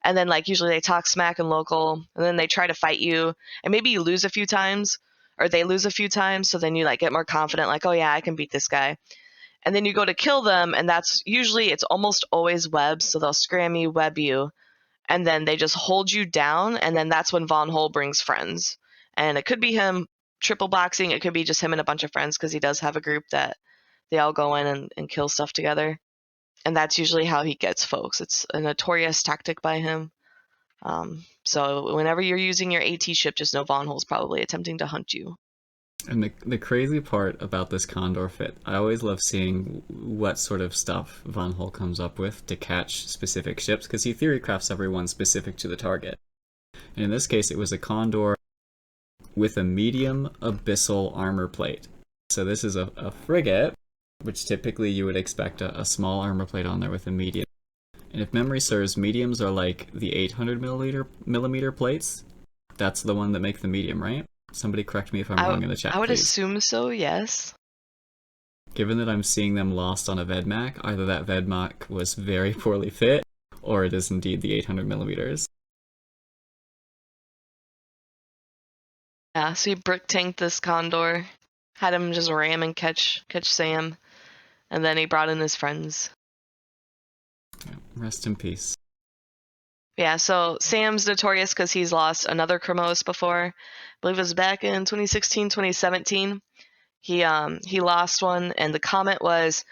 And then like usually they talk smack in local, and then they try to fight you, and maybe you lose a few times, or they lose a few times, so then you like get more confident, like, oh yeah, I can beat this guy. And then you go to kill them, and it's almost always webs, so they'll scram you, web you, and then they just hold you down, and then that's when Von Hole brings friends. And it could be him triple boxing, it could be just him and a bunch of friends, because he does have a group that they all go in and kill stuff together. And that's usually how he gets folks. It's a notorious tactic by him. So whenever you're using your AT ship, just know Von Hole's probably attempting to hunt you. And the crazy part about this Condor fit, I always love seeing what sort of stuff Von Hole comes up with to catch specific ships, because he theory crafts everyone specific to the target. And in this case, it was a Condor with a medium abyssal armor plate. So this is a frigate, which typically you would expect a small armor plate on there with a medium. And if memory serves, mediums are like the 800 millimeter plates. That's the one that make the medium, right? Somebody correct me if I'm wrong in the chat, I would please. assume so, yes. Given that I'm seeing them lost on a Vedmak, either that Vedmak was very poorly fit, or it is indeed the 800 millimeters. Yeah, so he brick tanked this Condor, had him just ram and catch Sam, and then he brought in his friends. Rest in peace. Yeah, so Sam's notorious because he's lost another Kromos before. I believe it was back in 2016, 2017. He lost one, and the comment was,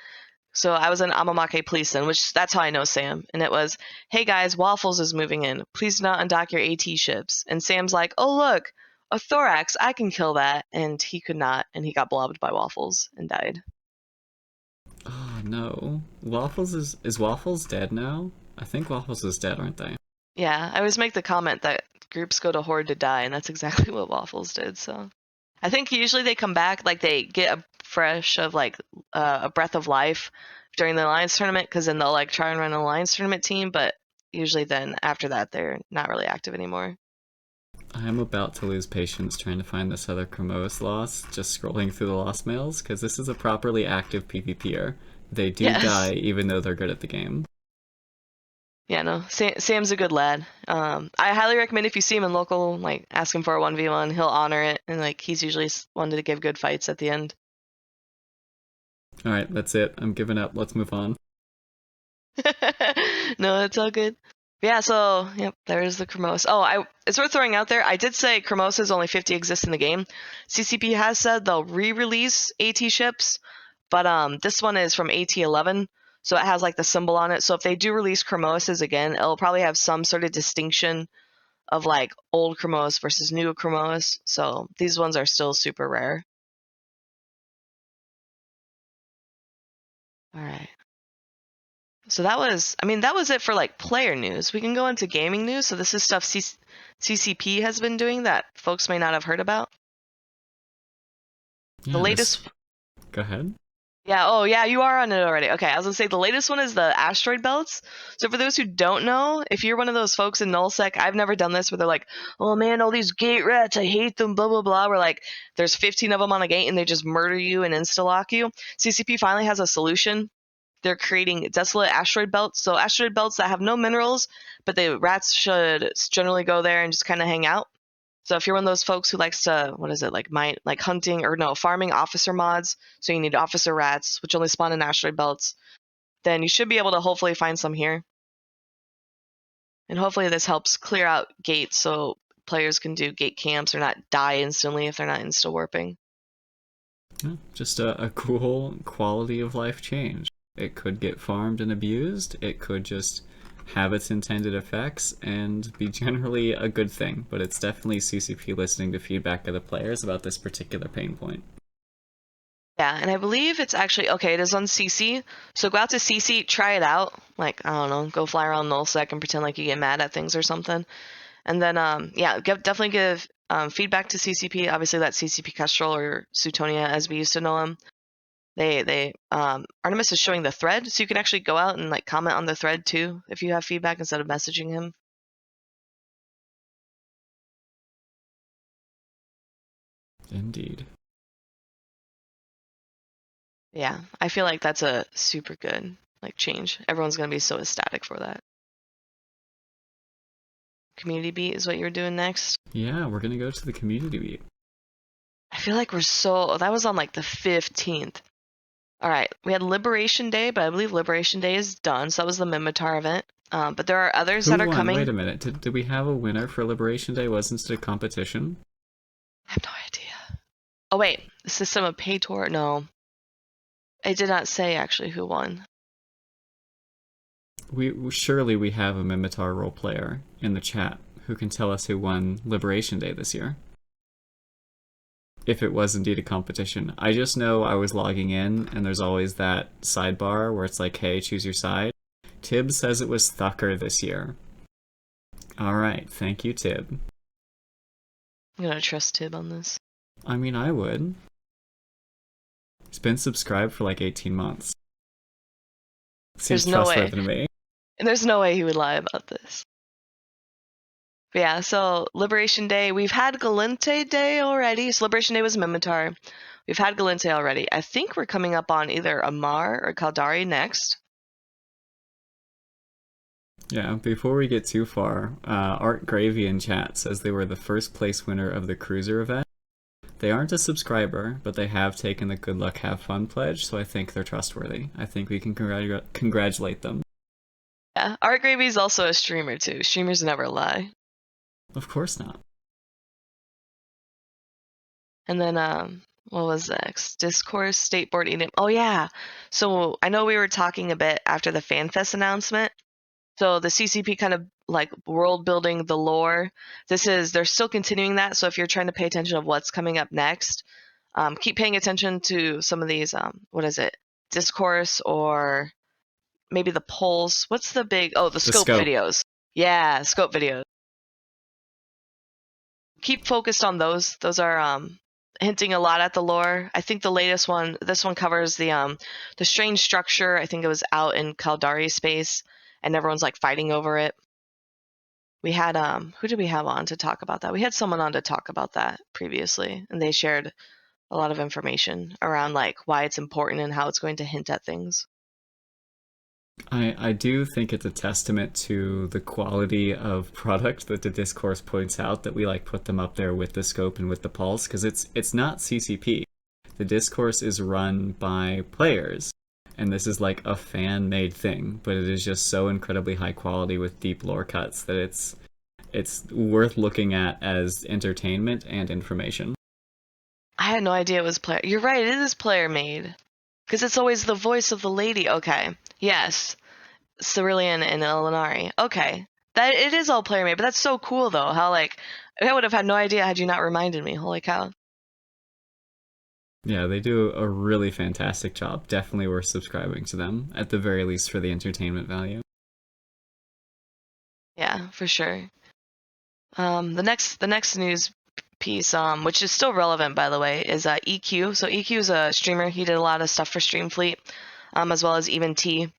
so I was in Amamake Policeman, which that's how I know Sam, and it was, hey guys, Waffles is moving in. Please do not undock your AT ships. And Sam's like, oh look, a thorax, I can kill that. And he could not, and he got blobbed by Waffles and died. Oh no. Waffles is Waffles dead now? I think Waffles is dead, aren't they? Yeah, I always make the comment that groups go to Horde to die, and that's exactly what Waffles did, so. I think usually they come back, like they get a fresh of like a breath of life during the Alliance tournament, because then they'll like try and run an Alliance tournament team, but usually then after that they're not really active anymore. I am about to lose patience trying to find this other Kromos loss, just scrolling through the lost mails, because this is a properly active PvPer. They do die even though they're good at the game. Yeah, no, Sam's a good lad. I highly recommend if you see him in local, like ask him for a 1v1, he'll honor it, and like he's usually one to give good fights at the end. Alright, that's it. I'm giving up. Let's move on. No, it's all good. Yeah, so yep, there's the Kromos. Oh, it's worth throwing out there. I did say Kromos only 50 exist in the game. CCP has said they'll re-release AT ships, but this one is from AT11, so it has like the symbol on it. So if they do release Kromoses again, it'll probably have some sort of distinction of like old Kromos versus new Kromos. So these ones are still super rare. All right. So that was it for like player news. We can go into gaming news. So this is stuff CCP has been doing that folks may not have heard about. Yeah, The latest. Go ahead. Yeah. Oh, yeah. You are on it already. Okay. I was gonna say the latest one is the asteroid belts. So for those who don't know, if you're one of those folks in nullsec, I've never done this where they're like, "Oh man, all these gate rats, I hate them." Blah blah blah. We're like, there's 15 of them on a gate and they just murder you and insta lock you. CCP finally has a solution. They're creating desolate asteroid belts. So asteroid belts that have no minerals, but the rats should generally go there and just kind of hang out. So if you're one of those folks who likes to, like hunting or no, farming officer mods, so you need officer rats, which only spawn in asteroid belts, then you should be able to hopefully find some here. And hopefully this helps clear out gates so players can do gate camps or not die instantly if they're not insta warping. Just a cool quality of life change. It could get farmed and abused. It could just have its intended effects and be generally a good thing, but it's definitely CCP listening to feedback of the players about this particular pain point. Yeah, and I believe it's actually, okay, it is on CC, so go out to CC, try it out, like, I don't know, go fly around nullsec and pretend like you get mad at things or something, and then, yeah, definitely give feedback to CCP, obviously that's CCP Kestrel or Sutonia as we used to know him. Artemis is showing the thread, so you can actually go out and like comment on the thread too if you have feedback instead of messaging him. Indeed. Yeah, I feel like that's a super good like change. Everyone's gonna be so ecstatic for that. Community beat is what you're doing next. Yeah, we're gonna go to the community beat. I feel like that was on like the 15th. All right, we had Liberation Day, but I believe Liberation Day is done. So that was the Mimitar event. But there are others Who that are won? coming. Wait a minute. Did we have a winner for Liberation Day? Wasn't it a competition? I have no idea. Oh wait, the System of Paytor? No. I did not say actually who won. Surely we have a Mimitar role player in the chat who can tell us who won Liberation Day this year. If it was indeed a competition. I just know I was logging in and there's always that sidebar where it's like, hey, choose your side. Tib says it was Thucker this year. Alright, thank you, Tib. I'm gonna trust Tib on this. I mean, I would. He's been subscribed for like 18 months. Seems There's no way. trustworthy to me. There's no way he would lie about this. But yeah, so Liberation Day, we've had Galente Day already. So Liberation Day was Mimitar. We've had Galente already. I think we're coming up on either Amar or Kaldari next. Yeah, before we get too far, Art Gravy in chat says they were the first place winner of the Cruiser event. They aren't a subscriber, but they have taken the Good Luck Have Fun pledge, so I think they're trustworthy. I think we can congratulate them. Yeah, Art Gravy's also a streamer too. Streamers never lie. Of course not. And then, what was next? Discourse, State Board Eden. Oh yeah. So I know we were talking a bit after the FanFest announcement. So the CCP kind of like world building the lore. They're still continuing that. So if you're trying to pay attention of what's coming up next, keep paying attention to some of these, what is it? Discourse or maybe the polls. What's the big, the scope videos. Yeah, scope videos. Keep focused on those. Those are hinting a lot at the lore. I think the latest one, this one covers the strange structure. I think it was out in Kaldari space, and everyone's like fighting over it. We had who did we have on to talk about that? We had someone on to talk about that previously, and they shared a lot of information around like why it's important and how it's going to hint at things. I do think it's a testament to the quality of product that the Discourse points out that we like put them up there with the scope and with the pulse, because it's not CCP. The Discourse is run by players, and this is like a fan-made thing, but it is just so incredibly high quality with deep lore cuts that it's worth looking at as entertainment and information. I had no idea it was player. You're right, it is player made. Because it's always the voice of the lady. Okay. Yes. Cerulean and Elinari. Okay. That it is all player made, but that's so cool though. How like I would have had no idea had you not reminded me. Holy cow. Yeah, they do a really fantastic job. Definitely worth subscribing to them, at the very least for the entertainment value. Yeah, for sure. The next news piece, which is still relevant by the way, is EQ. So EQ is a streamer. He did a lot of stuff for Streamfleet, as well as Even T.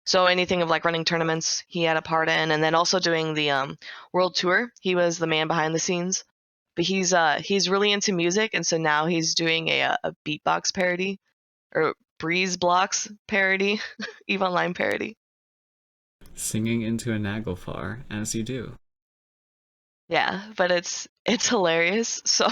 So anything of like running tournaments, he had a part in, and then also doing the world tour. He was the man behind the scenes. But he's really into music, and so now he's doing a beatbox parody or breeze blocks parody, Eve Online parody. Singing into a Naglfar, as you do. Yeah, but it's hilarious. So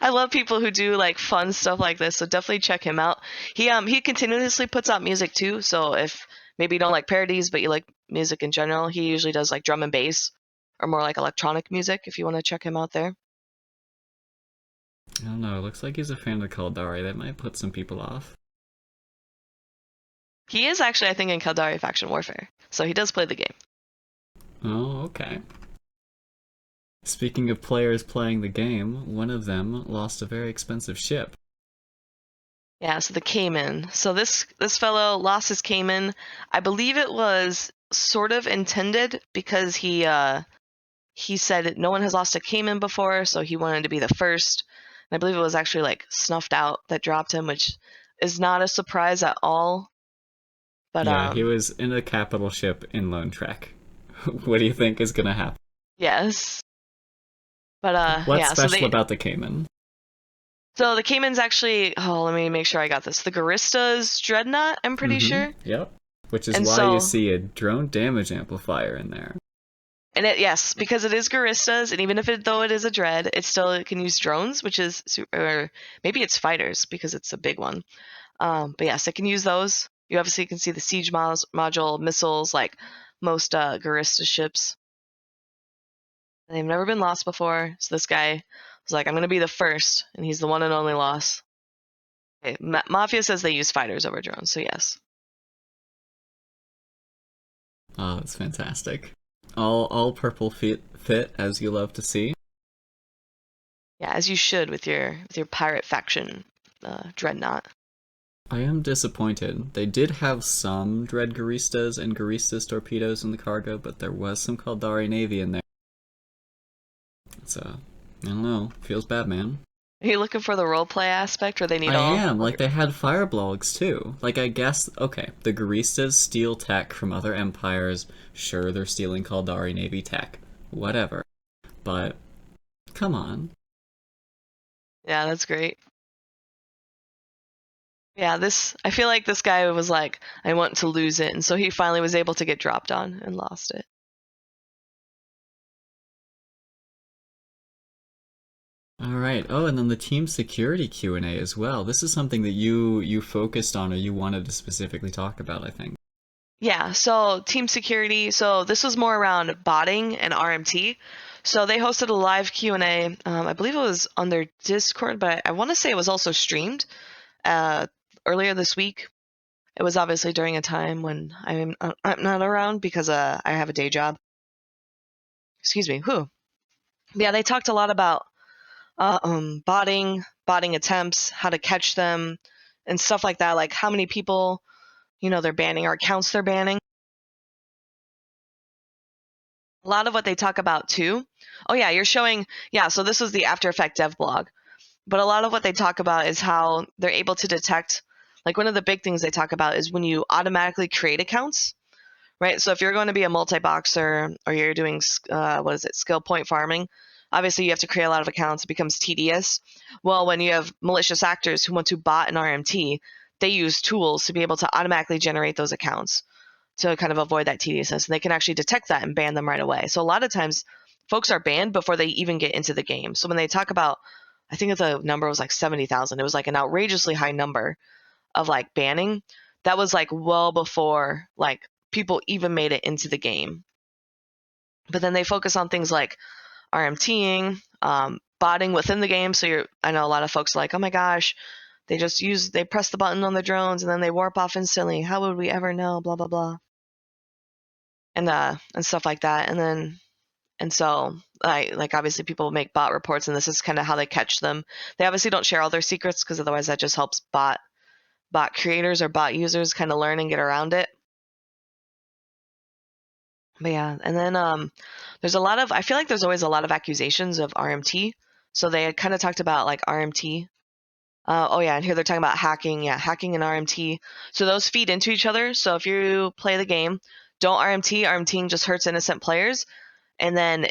I love people who do like fun stuff like this. So definitely check him out. He continuously puts out music too. So if maybe you don't like parodies, but you like music in general, he usually does like drum and bass or more like electronic music. If you want to check him out there. I don't know. It looks like he's a fan of Kaldari. That might put some people off. He is actually, I think, in Caldari Faction Warfare, so he does play the game. Oh, okay. Speaking of players playing the game, one of them lost a very expensive ship. Yeah, so the Cayman. So this fellow lost his Cayman. I believe it was sort of intended because he said that no one has lost a Cayman before, so he wanted to be the first. And I believe it was actually like snuffed out that dropped him, which is not a surprise at all. But Yeah, he was in a capital ship in Lone Trek. What do you think is gonna happen? yes. But What's yeah, special about the Cayman? so the Cayman's actually, oh, let me make sure I got this. The Garista's Dreadnought, I'm pretty sure. Yep. Which is And why so- you see a drone damage amplifier in there. And yes, because it is Garista's, and even if though it is a Dread, it can use drones, which is or maybe it's fighters because it's a big one. But yes, it can use those. You obviously can see the siege module, missiles, like most Garista ships. And they've never been lost before, so this guy was like, I'm going to be the first, and he's the one and only loss. Okay, Mafia says they use fighters over drones, so yes. Oh, that's fantastic. All purple fit as you love to see. Yeah, as you should with your pirate faction dreadnought. I am disappointed. They did have some Dread Garistas and Garistas torpedoes in the cargo, but there was some Caldari Navy in there. So, I don't know. Feels bad, man. Are you looking for the roleplay aspect where they need I all? am. Like, they had fire blogs, too. Like, I guess, okay, the Garistas steal tech from other empires. Sure, they're stealing Caldari Navy tech. Whatever. But, come on. Yeah, that's great. Yeah, I feel like this guy was like, I want to lose it, and so he finally was able to get dropped on and lost it. All right. Oh, and then the team security Q&A as well. This is something that you focused on or you wanted to specifically talk about, I think. Yeah, so team security. So this was more around botting and RMT. So they hosted a live Q&A. I believe it was on their Discord, but I want to say it was also streamed earlier this week. It was obviously during a time when I'm not around because I have a day job. Excuse me. Whew. Yeah, they talked a lot about botting attempts, how to catch them, and stuff like that. Like how many people, they're banning or accounts they're banning. A lot of what they talk about too. Oh yeah, you're showing. Yeah, so this was the After Effects dev blog. But a lot of what they talk about is how they're able to detect. Like one of the big things they talk about is when you automatically create accounts, right? So if you're going to be a multi-boxer or you're doing skill point farming, obviously you have to create a lot of accounts. It becomes tedious. Well, when you have malicious actors who want to bot an RMT, they use tools to be able to automatically generate those accounts to kind of avoid that tediousness. And they can actually detect that and ban them right away. So a lot of times folks are banned before they even get into the game. So when they talk about, I think the number was like 70,000, it was like an outrageously high number of like banning. That was like well before like people even made it into the game. But then they focus on things like RMTing, botting within the game. So I know a lot of folks are like, oh my gosh, they press the button on the drones and then they warp off instantly. How would we ever know? Blah blah blah. And stuff like that. And so like obviously people make bot reports, and this is kind of how they catch them. They obviously don't share all their secrets because otherwise that just helps bot creators or bot users kind of learn and get around it. But yeah, and then I feel like there's always a lot of accusations of RMT. So they had kind of talked about like RMT. Oh yeah, and here they're talking about hacking. Yeah, hacking and RMT. So those feed into each other. So if you play the game, don't RMT. RMTing just hurts innocent players. And then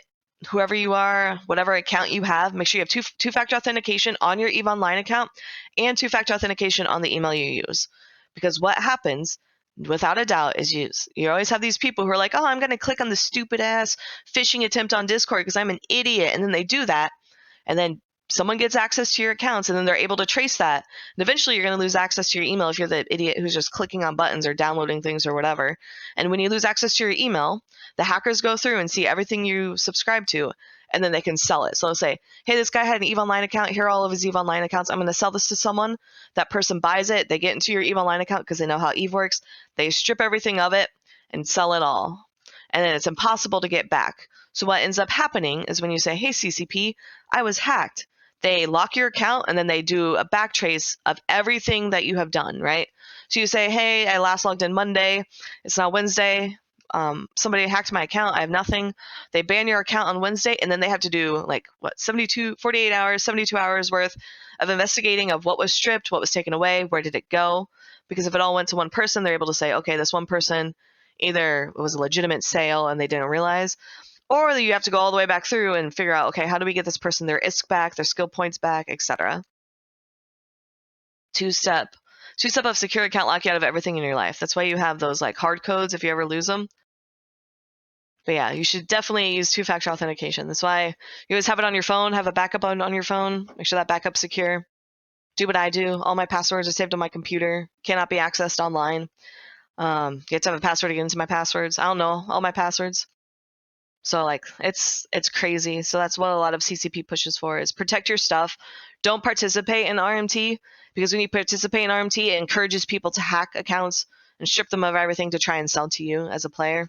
whoever you are, whatever account you have, make sure you have two-factor authentication on your EVE Online account and two-factor authentication on the email you use. Because what happens, without a doubt, is you always have these people who are like, oh, I'm going to click on the stupid-ass phishing attempt on Discord because I'm an idiot. And then they do that. And then someone gets access to your accounts, and then they're able to trace that. And eventually you're going to lose access to your email if you're the idiot who's just clicking on buttons or downloading things or whatever. And when you lose access to your email, the hackers go through and see everything you subscribe to, and then they can sell it. So they'll say, hey, this guy had an EVE Online account. Here are all of his EVE Online accounts. I'm going to sell this to someone. That person buys it. They get into your EVE Online account because they know how EVE works. They strip everything of it and sell it all. And then it's impossible to get back. So what ends up happening is when you say, hey, CCP, I was hacked, they lock your account and then they do a backtrace of everything that you have done, right? So you say, hey, I last logged in Monday. It's now Wednesday. Somebody hacked my account. I have nothing. They ban your account on Wednesday, and then they have to do 48 hours, 72 hours worth of investigating of what was stripped, what was taken away, where did it go? Because if it all went to one person, they're able to say, okay, this one person, either it was a legitimate sale and they didn't realize, or you have to go all the way back through and figure out, okay, how do we get this person their ISK back, their skill points back, etc. Two-step of secure account lock you out of everything in your life. That's why you have those hard codes if you ever lose them. But yeah, you should definitely use two-factor authentication. That's why you always have it on your phone, have a backup on your phone, make sure that backup's secure. Do what I do. All my passwords are saved on my computer, cannot be accessed online. You have to have a password to get into my passwords. I don't know all my passwords. So it's crazy. So that's what a lot of CCP pushes for, is protect your stuff. Don't participate in RMT, because when you participate in RMT, it encourages people to hack accounts and strip them of everything to try and sell to you as a player.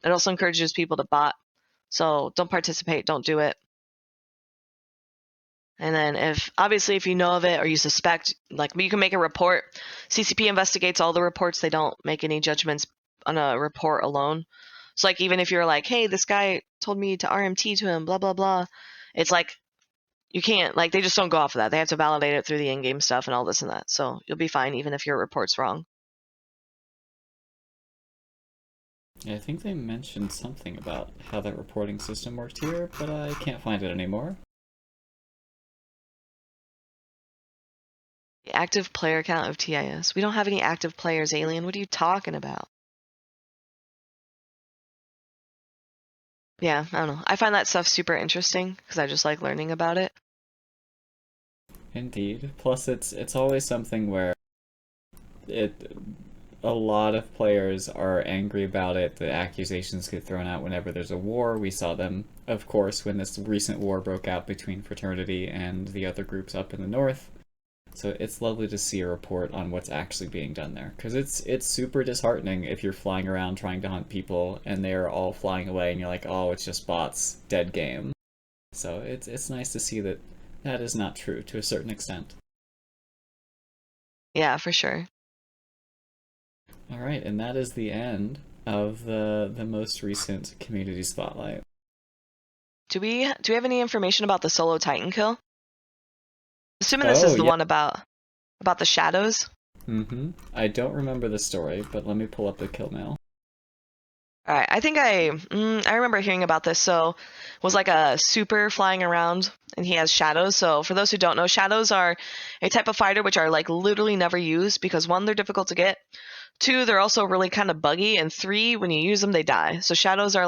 It also encourages people to bot. So don't participate, don't do it. And then if you know of it or you suspect, you can make a report. CCP investigates all the reports. They don't make any judgments on a report alone. So even if you're hey, this guy told me to RMT to him, blah, blah, blah. It's you can't, they just don't go off of that. They have to validate it through the in-game stuff and all this and that. So you'll be fine even if your report's wrong. Yeah, I think they mentioned something about how that reporting system worked here, but I can't find it anymore. The active player count of TIS. We don't have any active players, Alien. What are you talking about? Yeah, I don't know. I find that stuff super interesting because I just like learning about it. Indeed. Plus, it's always something where a lot of players are angry about it. The accusations get thrown out whenever there's a war. We saw them, of course, when this recent war broke out between Fraternity and the other groups up in the north. So it's lovely to see a report on what's actually being done there, because it's super disheartening if you're flying around trying to hunt people and they're all flying away and you're like, oh, it's just bots, dead game. So it's nice to see that is not true to a certain extent. Yeah, for sure. All right, and that is the end of the most recent community spotlight. Do we have any information about the solo Titan kill? Assuming this is the one about the shadows. Mm-hmm. I don't remember the story, but let me pull up the kill mail. All right, I think I remember hearing about this. So it was a super flying around, and he has shadows. So for those who don't know, shadows are a type of fighter which are literally never used because 1, they're difficult to get. 2, they're also really kind of buggy, and 3, when you use them, they die. So shadows are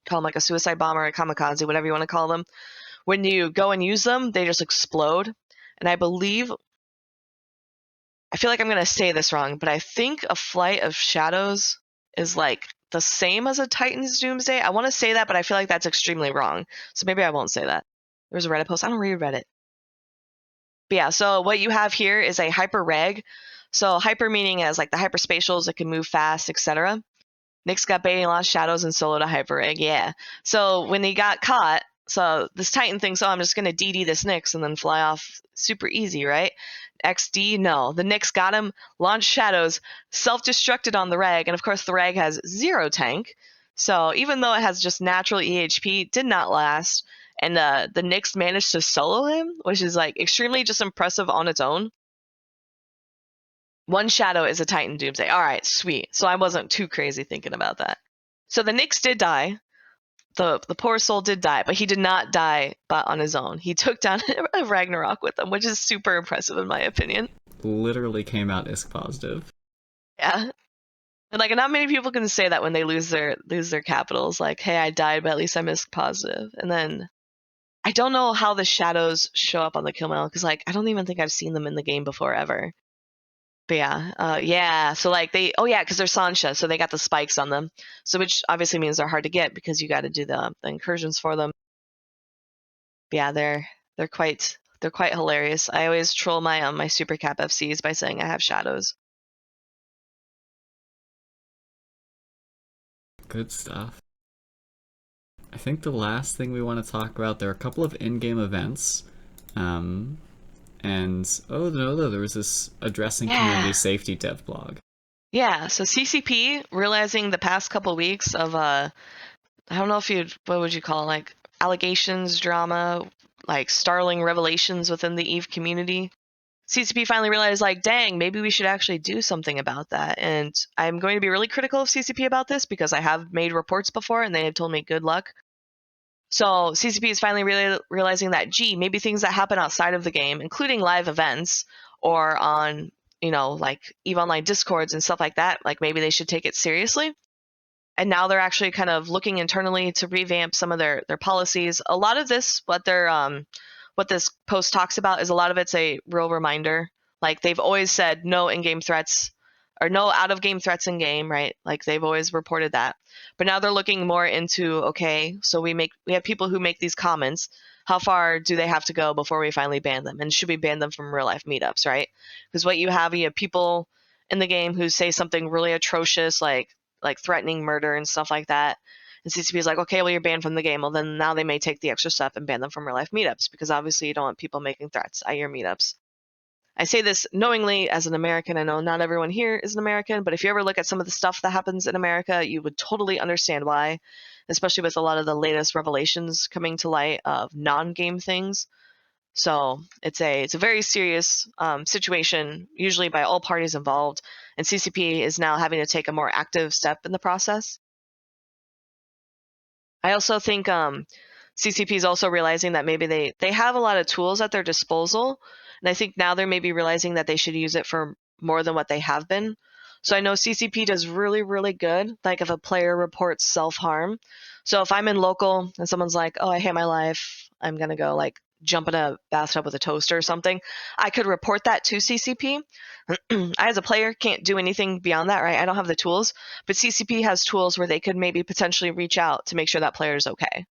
call them a suicide bomber, a kamikaze, whatever you want to call them. When you go and use them, they just explode. And I feel like I'm going to say this wrong, but I think a flight of shadows is the same as a Titan's Doomsday. I want to say that, but I feel like that's extremely wrong. So maybe I won't say that. There's a Reddit post. I don't read Reddit. But yeah, so what you have here is a hyper reg. So hyper meaning as the hyperspatials that can move fast, etc. Nyx got baiting lost shadows and soloed a hyper reg. Yeah. So when he got caught, so this Titan thinks, oh, I'm just going to DD this Nyx and then fly off super easy, right? XD, no. The Nyx got him, launched shadows, self-destructed on the reg, and of course the reg has 0 tank. So even though it has just natural EHP, did not last. And the Nyx managed to solo him, which is extremely just impressive on its own. 1 shadow is a Titan Doomsday. All right, sweet. So I wasn't too crazy thinking about that. So the Nyx did die. The poor soul did die, but he did not die on his own. He took down a Ragnarok with them, which is super impressive in my opinion. Literally came out ISK positive. Yeah. And not many people can say that when they lose their capitals. Hey, I died, but at least I'm ISK positive. And then I don't know how the shadows show up on the kill mail because I don't even think I've seen them in the game before ever. But yeah. So like because they're Sancha, so they got the spikes on them. So which obviously means they're hard to get because you got to do the incursions for them. But yeah, they're quite hilarious. I always troll my super cap FCs by saying I have shadows. Good stuff. I think the last thing we want to talk about, there are a couple of in-game events. And oh no, there was this addressing community safety dev blog. Yeah, so CCP realizing the past couple weeks of I don't know if what would you call it, like allegations, drama, like startling revelations within the EVE community. CCP finally realized, like, dang, maybe we should actually do something about that. And I'm going to be really critical of CCP about this because I have made reports before and they have told me good luck. So CCP is finally realizing that, maybe things that happen outside of the game, including live events or on, like EVE Online Discords and stuff like that, like maybe they should take it seriously. And now they're actually kind of looking internally to revamp some of their policies. A lot of this, what this post talks about, is a lot of it's a real reminder. Like they've always said no in-game threats or no out-of-game threats in-game, right? Like they've always reported that. But now they're looking more into, okay, so we have people who make these comments. How far do they have to go before we finally ban them? And should we ban them from real life meetups, right? Because what you have people in the game who say something really atrocious, like threatening murder and stuff like that. And CCP is like, okay, well, you're banned from the game. Well, then now they may take the extra step and ban them from real life meetups because obviously you don't want people making threats at your meetups. I say this knowingly as an American. I know not everyone here is an American, but if you ever look at some of the stuff that happens in America, you would totally understand why, especially with a lot of the latest revelations coming to light of non-game things. So it's a very serious situation, usually by all parties involved, and CCP is now having to take a more active step in the process. I also think CCP is also realizing that maybe they have a lot of tools at their disposal, and I think now they're maybe realizing that they should use it for more than what they have been. So I know CCP does really, really good, like if a player reports self-harm. So if I'm in local and someone's like, oh, I hate my life, I'm going to go like jump in a bathtub with a toaster or something, I could report that to CCP. I, as a player, can't do anything beyond that, right? I don't have the tools, but CCP has tools where they could maybe potentially reach out to make sure that player is okay.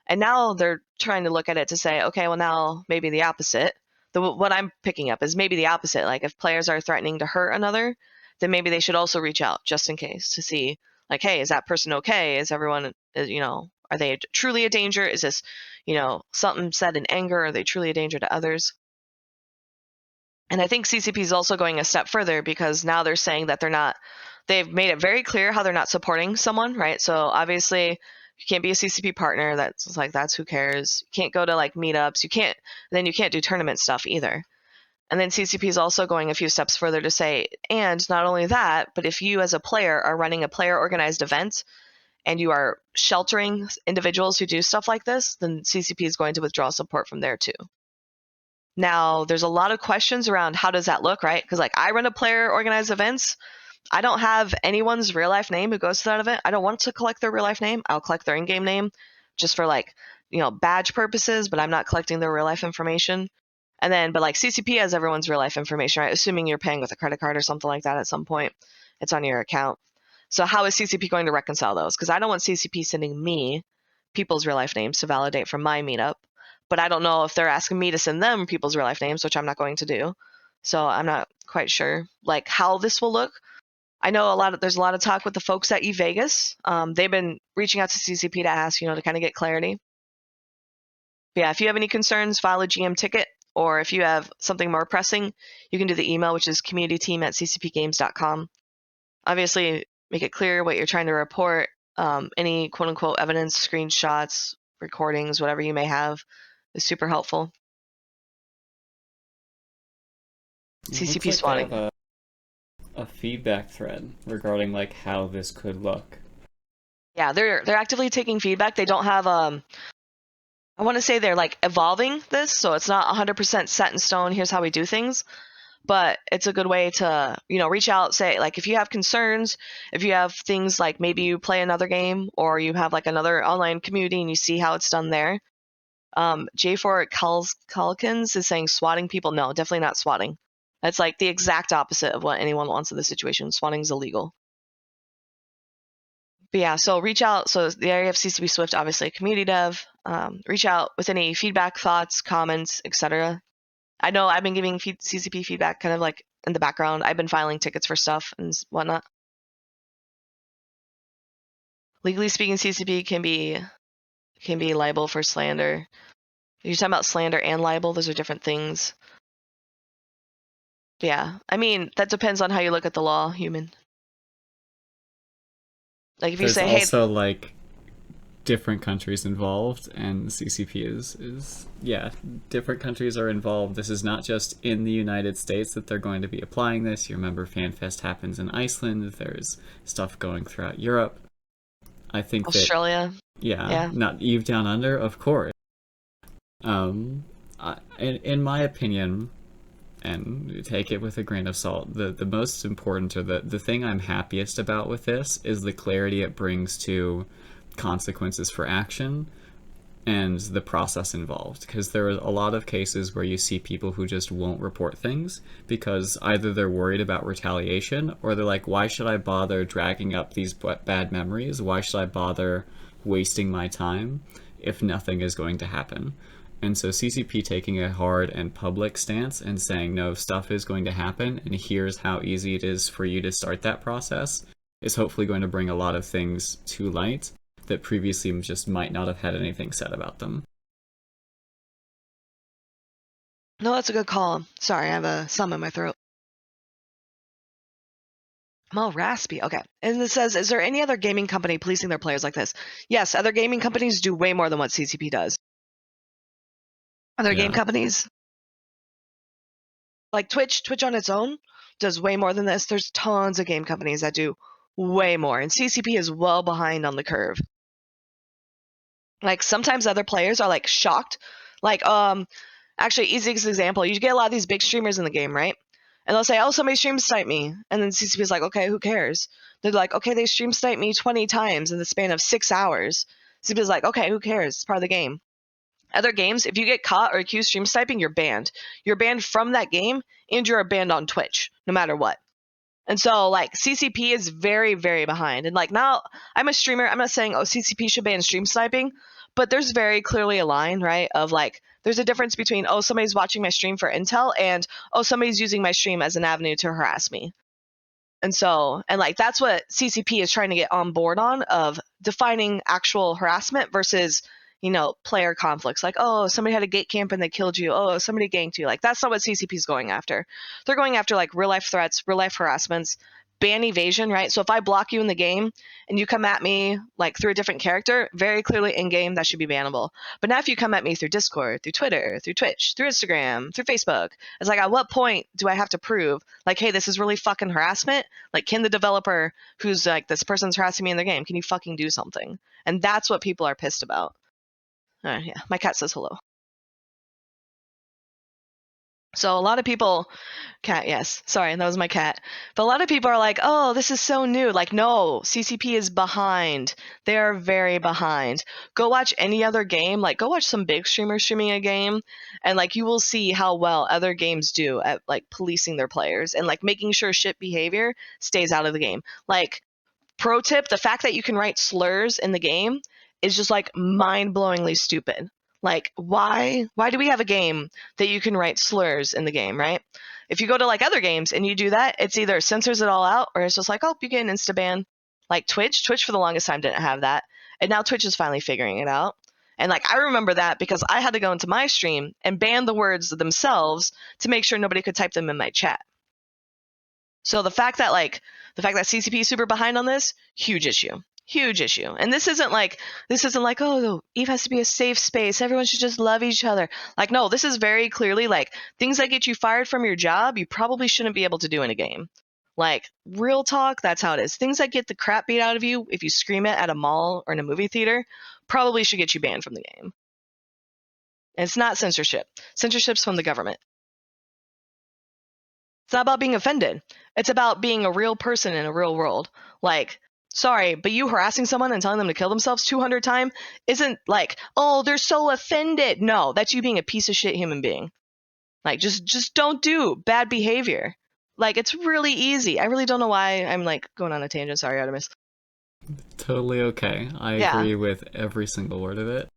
And now they're trying to look at it to say, okay, well, now maybe the opposite. What I'm picking up is maybe the opposite. Like if players are threatening to hurt another, then maybe they should also reach out just in case to see, like, hey, is that person okay? Is everyone, are they truly a danger? Is this, something said in anger? Are they truly a danger to others? And I think CCP is also going a step further because now they're saying that they've made it very clear how they're not supporting someone, right? So obviously you can't be a CCP partner. That's who cares. You can't go to like meetups. You can't do tournament stuff either. And then CCP is also going a few steps further to say, and not only that, but if you as a player are running a player organized event and you are sheltering individuals who do stuff like this, then CCP is going to withdraw support from there too. Now, there's a lot of questions around how does that look, right? Because like I run a player organized events. I don't have anyone's real life name who goes to that event. I don't want to collect their real life name. I'll collect their in-game name just for like, badge purposes, but I'm not collecting their real life information. And then, but like CCP has everyone's real life information, right? Assuming you're paying with a credit card or something like that at some point, it's on your account. So how is CCP going to reconcile those? Because I don't want CCP sending me people's real life names to validate from my meetup, but I don't know if they're asking me to send them people's real life names, which I'm not going to do. So I'm not quite sure like how this will look. I know there's a lot of talk with the folks at eVegas. They've been reaching out to CCP to ask, to kind of get clarity. But yeah, if you have any concerns, file a GM ticket, or if you have something more pressing, you can do the email, which is communityteam@ccpgames.com. Obviously, make it clear what you're trying to report. Any quote-unquote evidence, screenshots, recordings, whatever you may have, is super helpful. CCP swatting. They have a feedback thread regarding like how this could look. Yeah, they're actively taking feedback. They don't have I want to say they're like evolving this, so it's not 100% set in stone. Here's how we do things, but it's a good way to reach out, say like if you have concerns, if you have things like maybe you play another game or you have like another online community and you see how it's done there. J4 Calkins is saying swatting people. No, definitely not swatting. That's like the exact opposite of what anyone wants in this situation. Spawning is illegal. But yeah, so reach out. So the area of CCP Swift, obviously community dev. Reach out with any feedback, thoughts, comments, etc. I know I've been giving CCP feedback kind of like in the background. I've been filing tickets for stuff and whatnot. Legally speaking, CCP can be liable for slander. You're talking about slander and libel; those are different things. Yeah, I mean that depends on how you look at the law, human. Like if you There's say, "Hey," also like different countries involved, and CCP is yeah, different countries are involved. This is not just in the United States that they're going to be applying this. You remember FanFest happens in Iceland. There's stuff going throughout Europe. I think Australia. that Yeah. not Eve Down Under, of course. In my opinion, and take it with a grain of salt, the most important, or the thing I'm happiest about with this is the clarity it brings to consequences for action and the process involved, because there are a lot of cases where you see people who just won't report things because either they're worried about retaliation, or they're like, why should I bother dragging up these bad memories? Why should I bother wasting my time if nothing is going to happen? And so CCP taking a hard and public stance and saying, no, stuff is going to happen, and here's how easy it is for you to start that process, is hopefully going to bring a lot of things to light that previously just might not have had anything said about them. No, that's a good call. Sorry, I have some in my throat. I'm all raspy. Okay. And it says, is there any other gaming company policing their players like this? Yes, other gaming companies do way more than what CCP does. Other game companies, like Twitch on its own does way more than this. There's tons of game companies that do way more, and CCP is well behind on the curve. Like sometimes other players are like shocked. Like actually, easiest example, you get a lot of these big streamers in the game, right? And they'll say, oh, somebody stream snipe me. And then CCP is like, okay, who cares? They're like, okay, they stream snipe me 20 times in the span of 6 hours. CCP is like, okay, who cares? It's part of the game. Other games, if you get caught or accused stream sniping, you're banned. You're banned from that game, and you're banned on Twitch, no matter what. And so, like, CCP is very, very behind. And, like, now I'm a streamer. I'm not saying, oh, CCP should ban stream sniping, but there's very clearly a line, right, of, like, there's a difference between, oh, somebody's watching my stream for intel and, oh, somebody's using my stream as an avenue to harass me. And so, and, like, that's what CCP is trying to get on board on, of defining actual harassment versus, you know, player conflicts. Like, oh, somebody had a gate camp and they killed you. Oh, somebody ganked you. Like, that's not what CCP is going after. They're going after, like, real life threats, real life harassments, ban evasion, right? So if I block you in the game and you come at me, like, through a different character, very clearly in game, that should be bannable. But now if you come at me through Discord, through Twitter, through Twitch, through Instagram, through Facebook, it's like, at what point do I have to prove, like, hey, this is really fucking harassment? Like, can the developer who's like, this person's harassing me in their game, can you fucking do something? And that's what people are pissed about. Yeah, my cat says hello. So a lot of people, cat, yes, sorry, that was my cat. But a lot of people are like, oh, this is so new. Like, no, CCP is behind. They are very behind. Go watch any other game. Like, go watch some big streamers streaming a game, and, like, you will see how well other games do at, like, policing their players and, like, making sure shit behavior stays out of the game. Like, pro tip, the fact that you can write slurs in the game is just, like, mind-blowingly stupid. Like, why do we have a game that you can write slurs in the game, right? If you go to, like, other games and you do that, it's either censors it all out or it's just like, oh, you get an insta ban. Like Twitch for the longest time didn't have that, and now Twitch is finally figuring it out. And, like, I remember that because I had to go into my stream and ban the words themselves to make sure nobody could type them in my chat. So the fact that CCP is super behind on this, huge issue. Huge issue. And this isn't like, oh, Eve has to be a safe space. Everyone should just love each other. Like, no, this is very clearly, like, things that get you fired from your job, you probably shouldn't be able to do in a game. Like, real talk, that's how it is. Things that get the crap beat out of you if you scream it at a mall or in a movie theater probably should get you banned from the game. And it's not censorship. Censorship's from the government. It's not about being offended. It's about being a real person in a real world. Like, sorry, but you harassing someone and telling them to kill themselves 200 times isn't like, oh, they're so offended. No, that's you being a piece of shit human being. Like, just don't do bad behavior. Like, it's really easy. I really don't know why I'm like going on a tangent. Sorry, Artemis. Totally okay. I agree with every single word of it.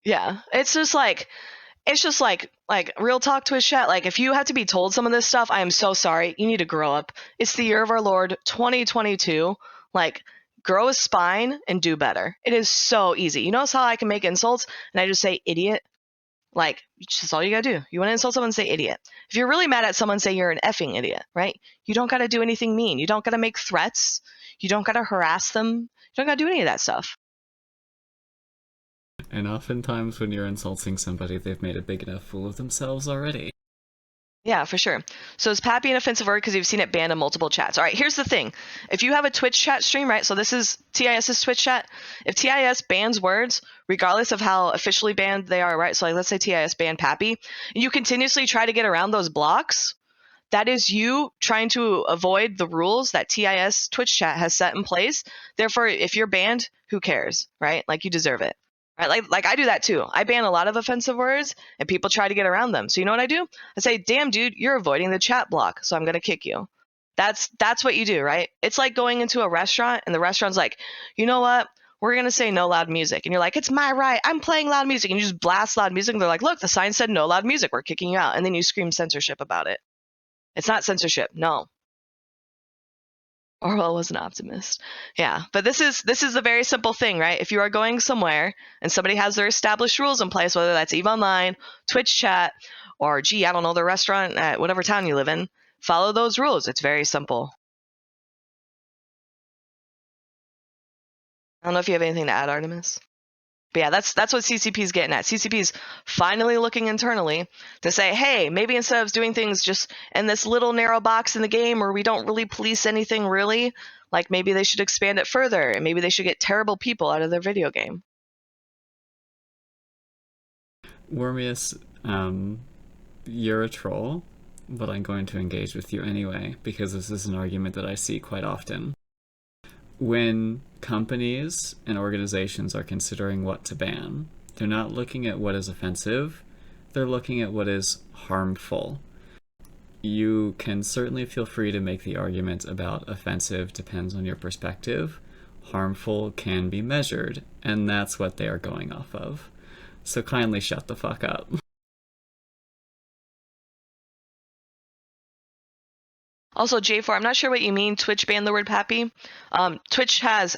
Yeah, it's just like real talk to his chat. Like, if you have to be told some of this stuff, I am so sorry. You need to grow up. It's the year of our Lord 2022. Like, grow a spine and do better. It is so easy. You notice how I can make insults and I just say idiot? Like, it's just all you gotta do. You want to insult someone, say idiot. If you're really mad at someone, say you're an effing idiot, right? You don't gotta do anything mean. You don't gotta make threats. You don't gotta harass them. You don't gotta do any of that stuff. And oftentimes when you're insulting somebody, they've made a big enough fool of themselves already. Yeah, for sure. So is pappy an offensive word because you've seen it banned in multiple chats? All right, here's the thing. If you have a Twitch chat stream, right, so this is TIS's Twitch chat. If TIS bans words, regardless of how officially banned they are, right, so like let's say TIS banned pappy, and you continuously try to get around those blocks, that is you trying to avoid the rules that TIS Twitch chat has set in place. Therefore, if you're banned, who cares, right? Like, you deserve it. Right? Like I do that too. I ban a lot of offensive words and people try to get around them. So you know what I do? I say, damn dude, you're avoiding the chat block, so I'm gonna kick you. That's what you do, right? It's like going into a restaurant and the restaurant's like, you know what? We're gonna say no loud music. And you're like, it's my right. I'm playing loud music. And you just blast loud music and they're like, look, the sign said no loud music. We're kicking you out. And then you scream censorship about it. It's not censorship, no. Orwell was an optimist. Yeah, but this is a very simple thing, right? If you are going somewhere and somebody has their established rules in place, whether that's EVE Online, Twitch chat, or I don't know, the restaurant at whatever town you live in, follow those rules. It's very simple. I don't know if you have anything to add, Artemis. But yeah, that's what CCP's getting at. CCP's finally looking internally to say, hey, maybe instead of doing things just in this little narrow box in the game where we don't really police anything really, like maybe they should expand it further and maybe they should get terrible people out of their video game. Wormius, you're a troll, but I'm going to engage with you anyway, because this is an argument that I see quite often. When companies and organizations are considering what to ban, they're not looking at what is offensive, they're looking at what is harmful. You can certainly feel free to make the argument about offensive depends on your perspective. Harmful can be measured, and that's what they are going off of. So kindly shut the fuck up. Also, J4, I'm not sure what you mean, Twitch banned the word pappy. Twitch does,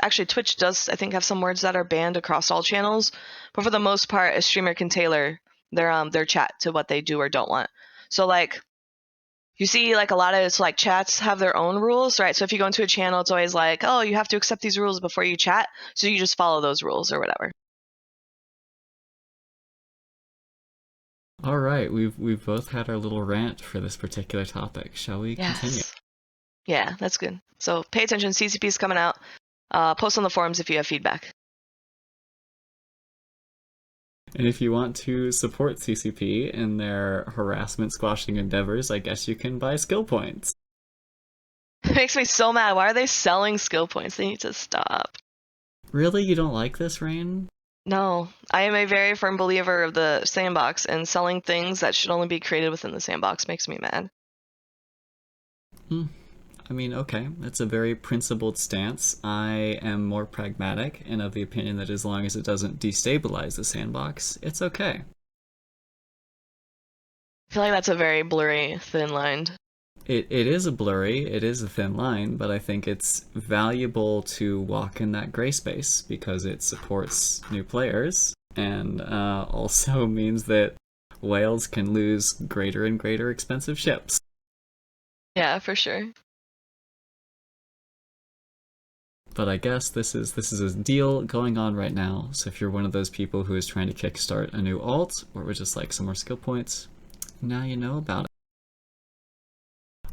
I think, have some words that are banned across all channels, but for the most part, a streamer can tailor their chat to what they do or don't want. So, like, you see, like, a lot of it's like chats have their own rules, right? So if you go into a channel, it's always like, oh, you have to accept these rules before you chat, so you just follow those rules or whatever. All right, we've both had our little rant for this particular topic. Shall we continue? Yeah, that's good. So pay attention. CCP's coming out. Post on the forums if you have feedback. And if you want to support CCP in their harassment squashing endeavors, I guess you can buy skill points. It makes me so mad. Why are they selling skill points? They need to stop. Really? You don't like this, Rahne? No, I am a very firm believer of the sandbox, and selling things that should only be created within the sandbox makes me mad. I mean, okay, that's a very principled stance. I am more pragmatic and of the opinion that as long as it doesn't destabilize the sandbox, it's okay. I feel like that's a very blurry, thin line. It is a thin line, but I think it's valuable to walk in that gray space because it supports new players and also means that whales can lose greater and greater expensive ships. Yeah, for sure. But I guess this is a deal going on right now, so if you're one of those people who is trying to kickstart a new alt or would just like some more skill points, now you know about it.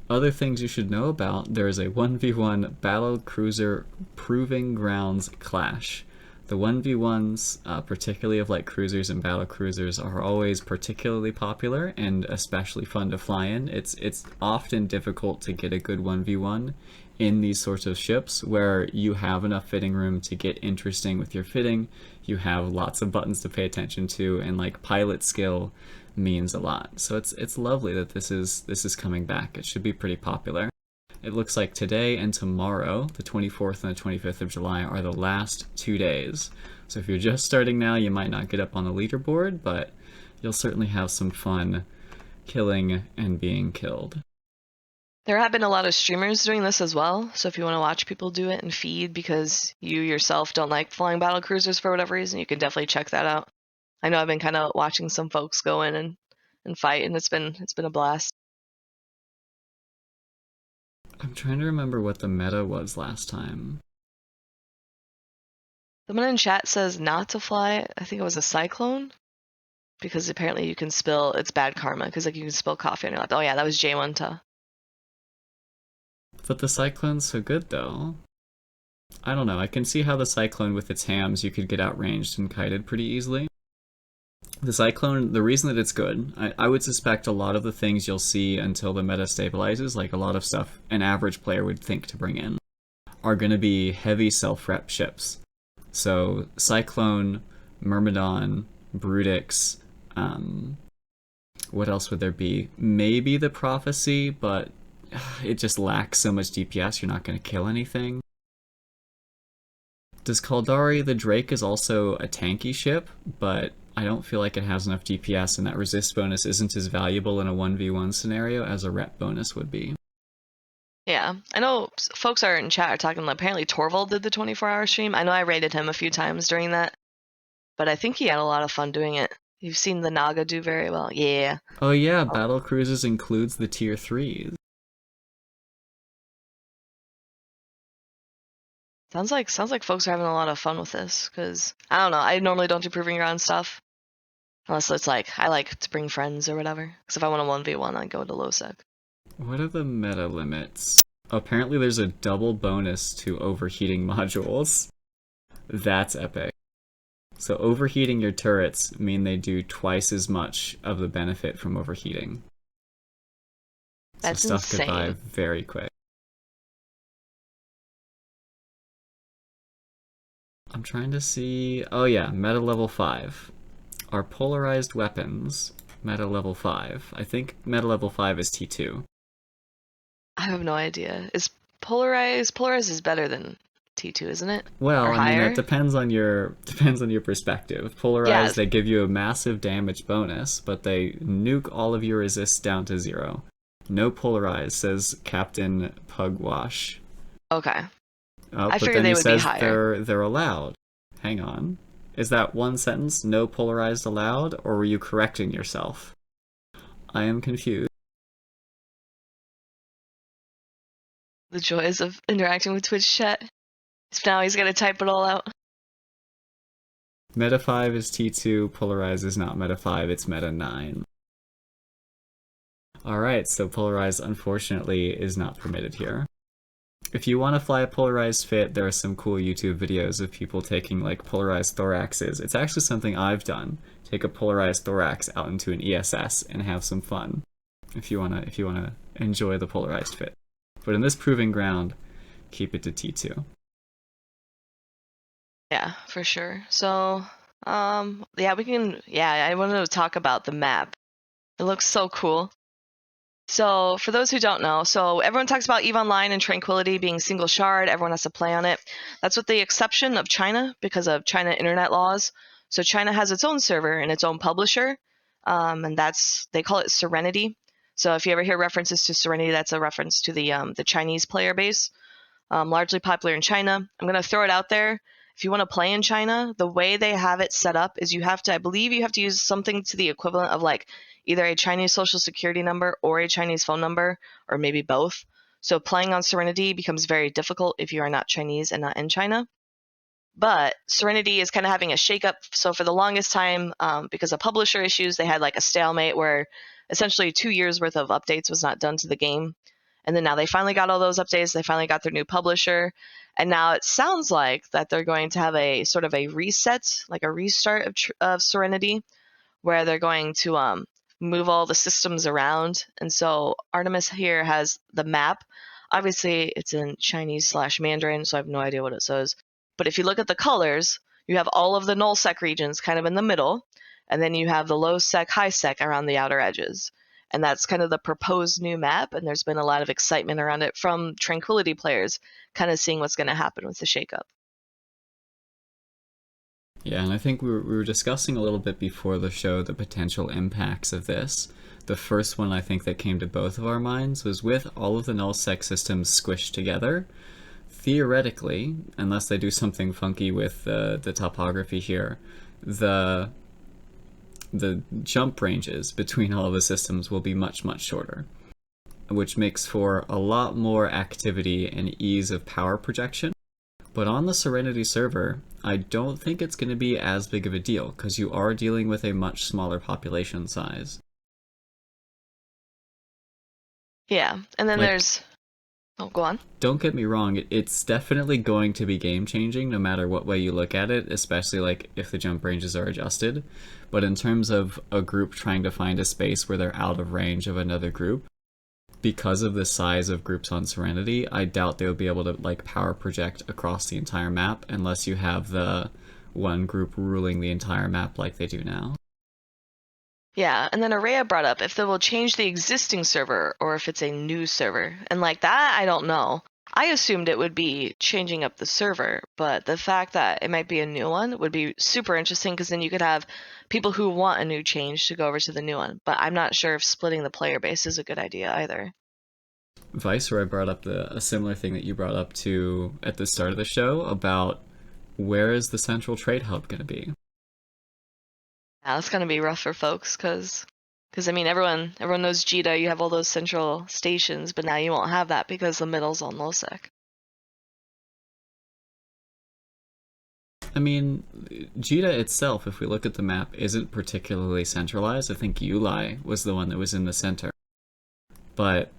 Other things you should know about, there is a 1v1 battle cruiser proving grounds clash. The 1v1s, particularly of like cruisers and battle cruisers, are always particularly popular and especially fun to fly in. It's often difficult to get a good 1v1 in these sorts of ships where you have enough fitting room to get interesting with your fitting, you have lots of buttons to pay attention to, and like pilot skill means a lot. So it's lovely that this is coming back. It should be pretty popular. It looks like today and tomorrow, the 24th and the 25th of July, are the last 2 days. So if you're just starting now, you might not get up on the leaderboard, but you'll certainly have some fun killing and being killed. There have been a lot of streamers doing this as well, so if you want to watch people do it and feed because you yourself don't like flying battle cruisers for whatever reason, you can definitely check that out. I know I've been kind of watching some folks go in and fight, and it's been a blast. I'm trying to remember what the meta was last time. Someone in chat says not to fly. I think it was a cyclone, because apparently you can spill. It's bad karma because like you can spill coffee on your lap. Oh yeah, that was J1ta. But the cyclone's so good though. I don't know. I can see how the cyclone with its hams you could get outranged and kited pretty easily. The cyclone, the reason that it's good, I would suspect a lot of the things you'll see until the meta stabilizes, like a lot of stuff an average player would think to bring in, are going to be heavy self-rep ships. So Cyclone, Myrmidon, Brutix, what else would there be? Maybe the Prophecy, but it just lacks so much DPS, you're not going to kill anything. Does Kaldari, the Drake, is also a tanky ship, but I don't feel like it has enough DPS, and that resist bonus isn't as valuable in a 1v1 scenario as a rep bonus would be. Yeah, I know folks are in chat are talking. Apparently, Torvald did the 24-hour stream. I know I rated him a few times during that, but I think he had a lot of fun doing it. You've seen the Naga do very well. Yeah. Oh yeah, Battle Cruises includes the tier 3s. Sounds like folks are having a lot of fun with this, because I don't know. I normally don't do proving ground stuff unless it's like I like to bring friends or whatever. Because if I want a 1v1, I go to low sec. What are the meta limits? Apparently there's a double bonus to overheating modules. That's epic. So overheating your turrets mean they do twice as much of the benefit from overheating. That's so stuff insane. could die very quick. I'm trying to see... Oh yeah, meta level 5. Are polarized weapons meta level 5? I think meta level 5 is T2. I have no idea. Is polarized? Polarized is better than T2, isn't it? Well, Or I mean, higher? it depends on your perspective. Polarized, Yeah. they give you a massive damage bonus, but they nuke all of your resists down to 0. No polarized, says Captain Pugwash. Okay. Oh, I but figured then they he would be says higher. they're allowed. Hang on. Is that one sentence, no polarized allowed, or were you correcting yourself? I am confused. The joys of interacting with Twitch chat. So now he's gonna type it all out. Meta 5 is T2, polarized is not meta 5, it's meta 9. Alright, so polarized unfortunately is not permitted here. If you want to fly a polarized fit, there are some cool YouTube videos of people taking like polarized thoraxes. It's actually something I've done. Take a polarized thorax out into an ESS and have some fun. If you wanna enjoy the polarized fit. But in this proving ground, keep it to T2. Yeah, for sure. So, yeah, I wanted to talk about the map. It looks so cool. So, for those who don't know, so everyone talks about EVE Online and Tranquility being single shard. Everyone has to play on it. That's with the exception of China because of China internet laws. So, China has its own server and its own publisher, and they call it Serenity. So, if you ever hear references to Serenity, that's a reference to the Chinese player base, largely popular in China. I'm going to throw it out there. If you want to play in China, the way they have it set up is I believe you have to use something to the equivalent of like either a Chinese social security number or a Chinese phone number, or maybe both. So playing on Serenity becomes very difficult if you are not Chinese and not in China. But Serenity is kind of having a shakeup. So for the longest time, because of publisher issues, they had like a stalemate where essentially 2 years worth of updates was not done to the game. And then now they finally got all those updates. They finally got their new publisher. And now it sounds like that they're going to have a sort of a reset, like a restart of Serenity, where they're going to move all the systems around. And so Artemis here has the map. Obviously, it's in Chinese/Mandarin, so I have no idea what it says. But if you look at the colors, you have all of the nullsec regions kind of in the middle. and then you have the low sec, high sec around the outer edges. And that's kind of the proposed new map, and there's been a lot of excitement around it from Tranquility players, kind of seeing what's going to happen with the shakeup. Yeah, and I think we were discussing a little bit before the show the potential impacts of this. The first one I think that came to both of our minds was with all of the null-sec systems squished together. Theoretically, unless they do something funky with the topography here, the jump ranges between all of the systems will be much, much shorter, which makes for a lot more activity and ease of power projection. But on the Serenity server, I don't think it's going to be as big of a deal, because you are dealing with a much smaller population size. Yeah, and then Like, there's... Oh, go on. Don't get me wrong, it's definitely going to be game-changing no matter what way you look at it, especially like if the jump ranges are adjusted. But in terms of a group trying to find a space where they're out of range of another group, because of the size of groups on Serenity, I doubt they'll be able to like power project across the entire map unless you have the one group ruling the entire map like they do now. Yeah, and then Araya brought up if they will change the existing server or if it's a new server. And like that, I don't know. I assumed it would be changing up the server, but the fact that it might be a new one would be super interesting, because then you could have people who want a new change to go over to the new one. But I'm not sure if splitting the player base is a good idea either. Viceroy brought up a similar thing that you brought up to at the start of the show about where is the central trade hub going to be? Yeah, that's gonna be rough for folks, because I mean everyone knows Jita. You have all those central stations, but now you won't have that because the middle's on lowsec. I mean, Jita itself, if we look at the map, isn't particularly centralized. I think Yulai was the one that was in the center, but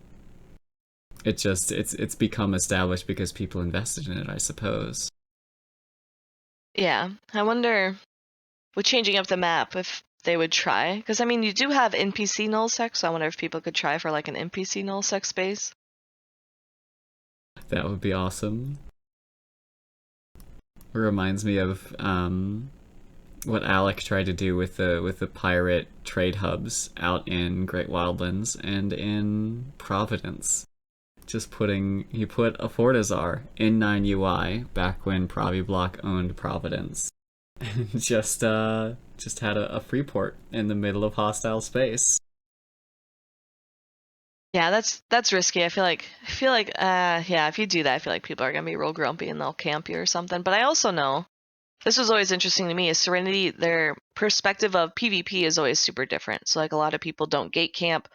it's become established because people invested in it, I suppose. Yeah, I wonder with changing up the map if they would try, because I mean you do have NPC nullsec, so I wonder if people could try for like an NPC nullsec space. That would be awesome. It reminds me of what Alec tried to do with the pirate trade hubs out in Great Wildlands and in Providence. He put a Fortizar in 9UI back when Proviblock owned Providence. just had a free port in the middle of hostile space. Yeah, that's risky. I feel like yeah, if you do that, I feel like people are gonna be real grumpy and they'll camp you or something. But I also know this was always interesting to me is Serenity, their perspective of PvP is always super different. So like a lot of people don't gate camp.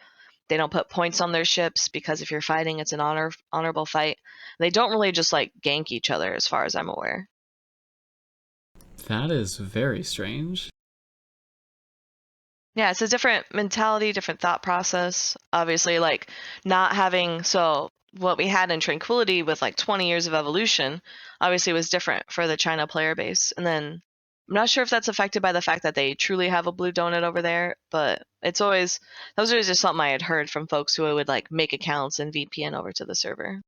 They don't put points on their ships because if you're fighting, it's an honorable fight. They don't really just like gank each other, as far as I'm aware. That is very strange. Yeah, it's a different mentality, different thought process. Obviously, like not having what we had in Tranquility with like 20 years of evolution, obviously was different for the China player base. And then I'm not sure if that's affected by the fact that they truly have a blue donut over there, but that was always just something I had heard from folks who would like make accounts and VPN over to the server.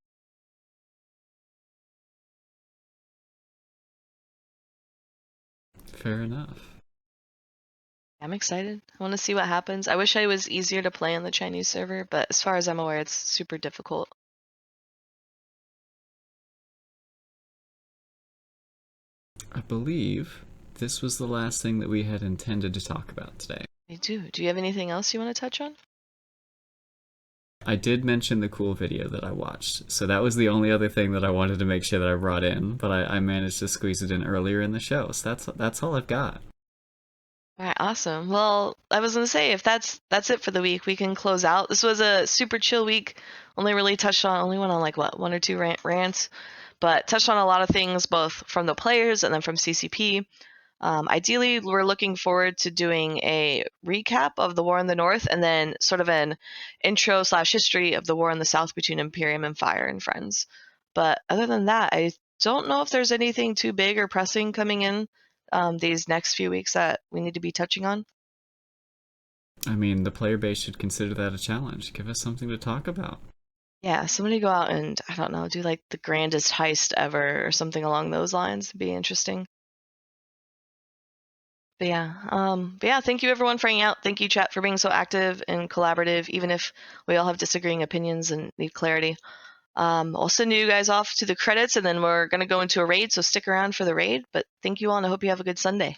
Fair enough. I'm excited. I want to see what happens. I wish I was easier to play on the Chinese server, but as far as I'm aware, it's super difficult. I believe this was the last thing that we had intended to talk about today. I do. Do you have anything else you want to touch on? I did mention the cool video that I watched, so that was the only other thing that I wanted to make sure that I brought in, but I managed to squeeze it in earlier in the show, so that's all I've got. All right, awesome. Well, I was gonna say if that's it for the week, we can close out. This was a super chill week. Only went on like what, one or two rants, but touched on a lot of things both from the players and then from CCP. Ideally, we're looking forward to doing a recap of the war in the north and then sort of an intro/history of the war in the south between Imperium and Fire and Friends. But other than that, I don't know if there's anything too big or pressing coming in these next few weeks that we need to be touching on. I mean, the player base should consider that a challenge. Give us something to talk about. Yeah, somebody go out and, I don't know, do like the grandest heist ever or something along those lines. It'd be interesting. But yeah, thank you everyone for hanging out. Thank you, chat, for being so active and collaborative, even if we all have disagreeing opinions and need clarity. I'll send you guys off to the credits, and then we're going to go into a raid, so stick around for the raid. But thank you all, and I hope you have a good Sunday.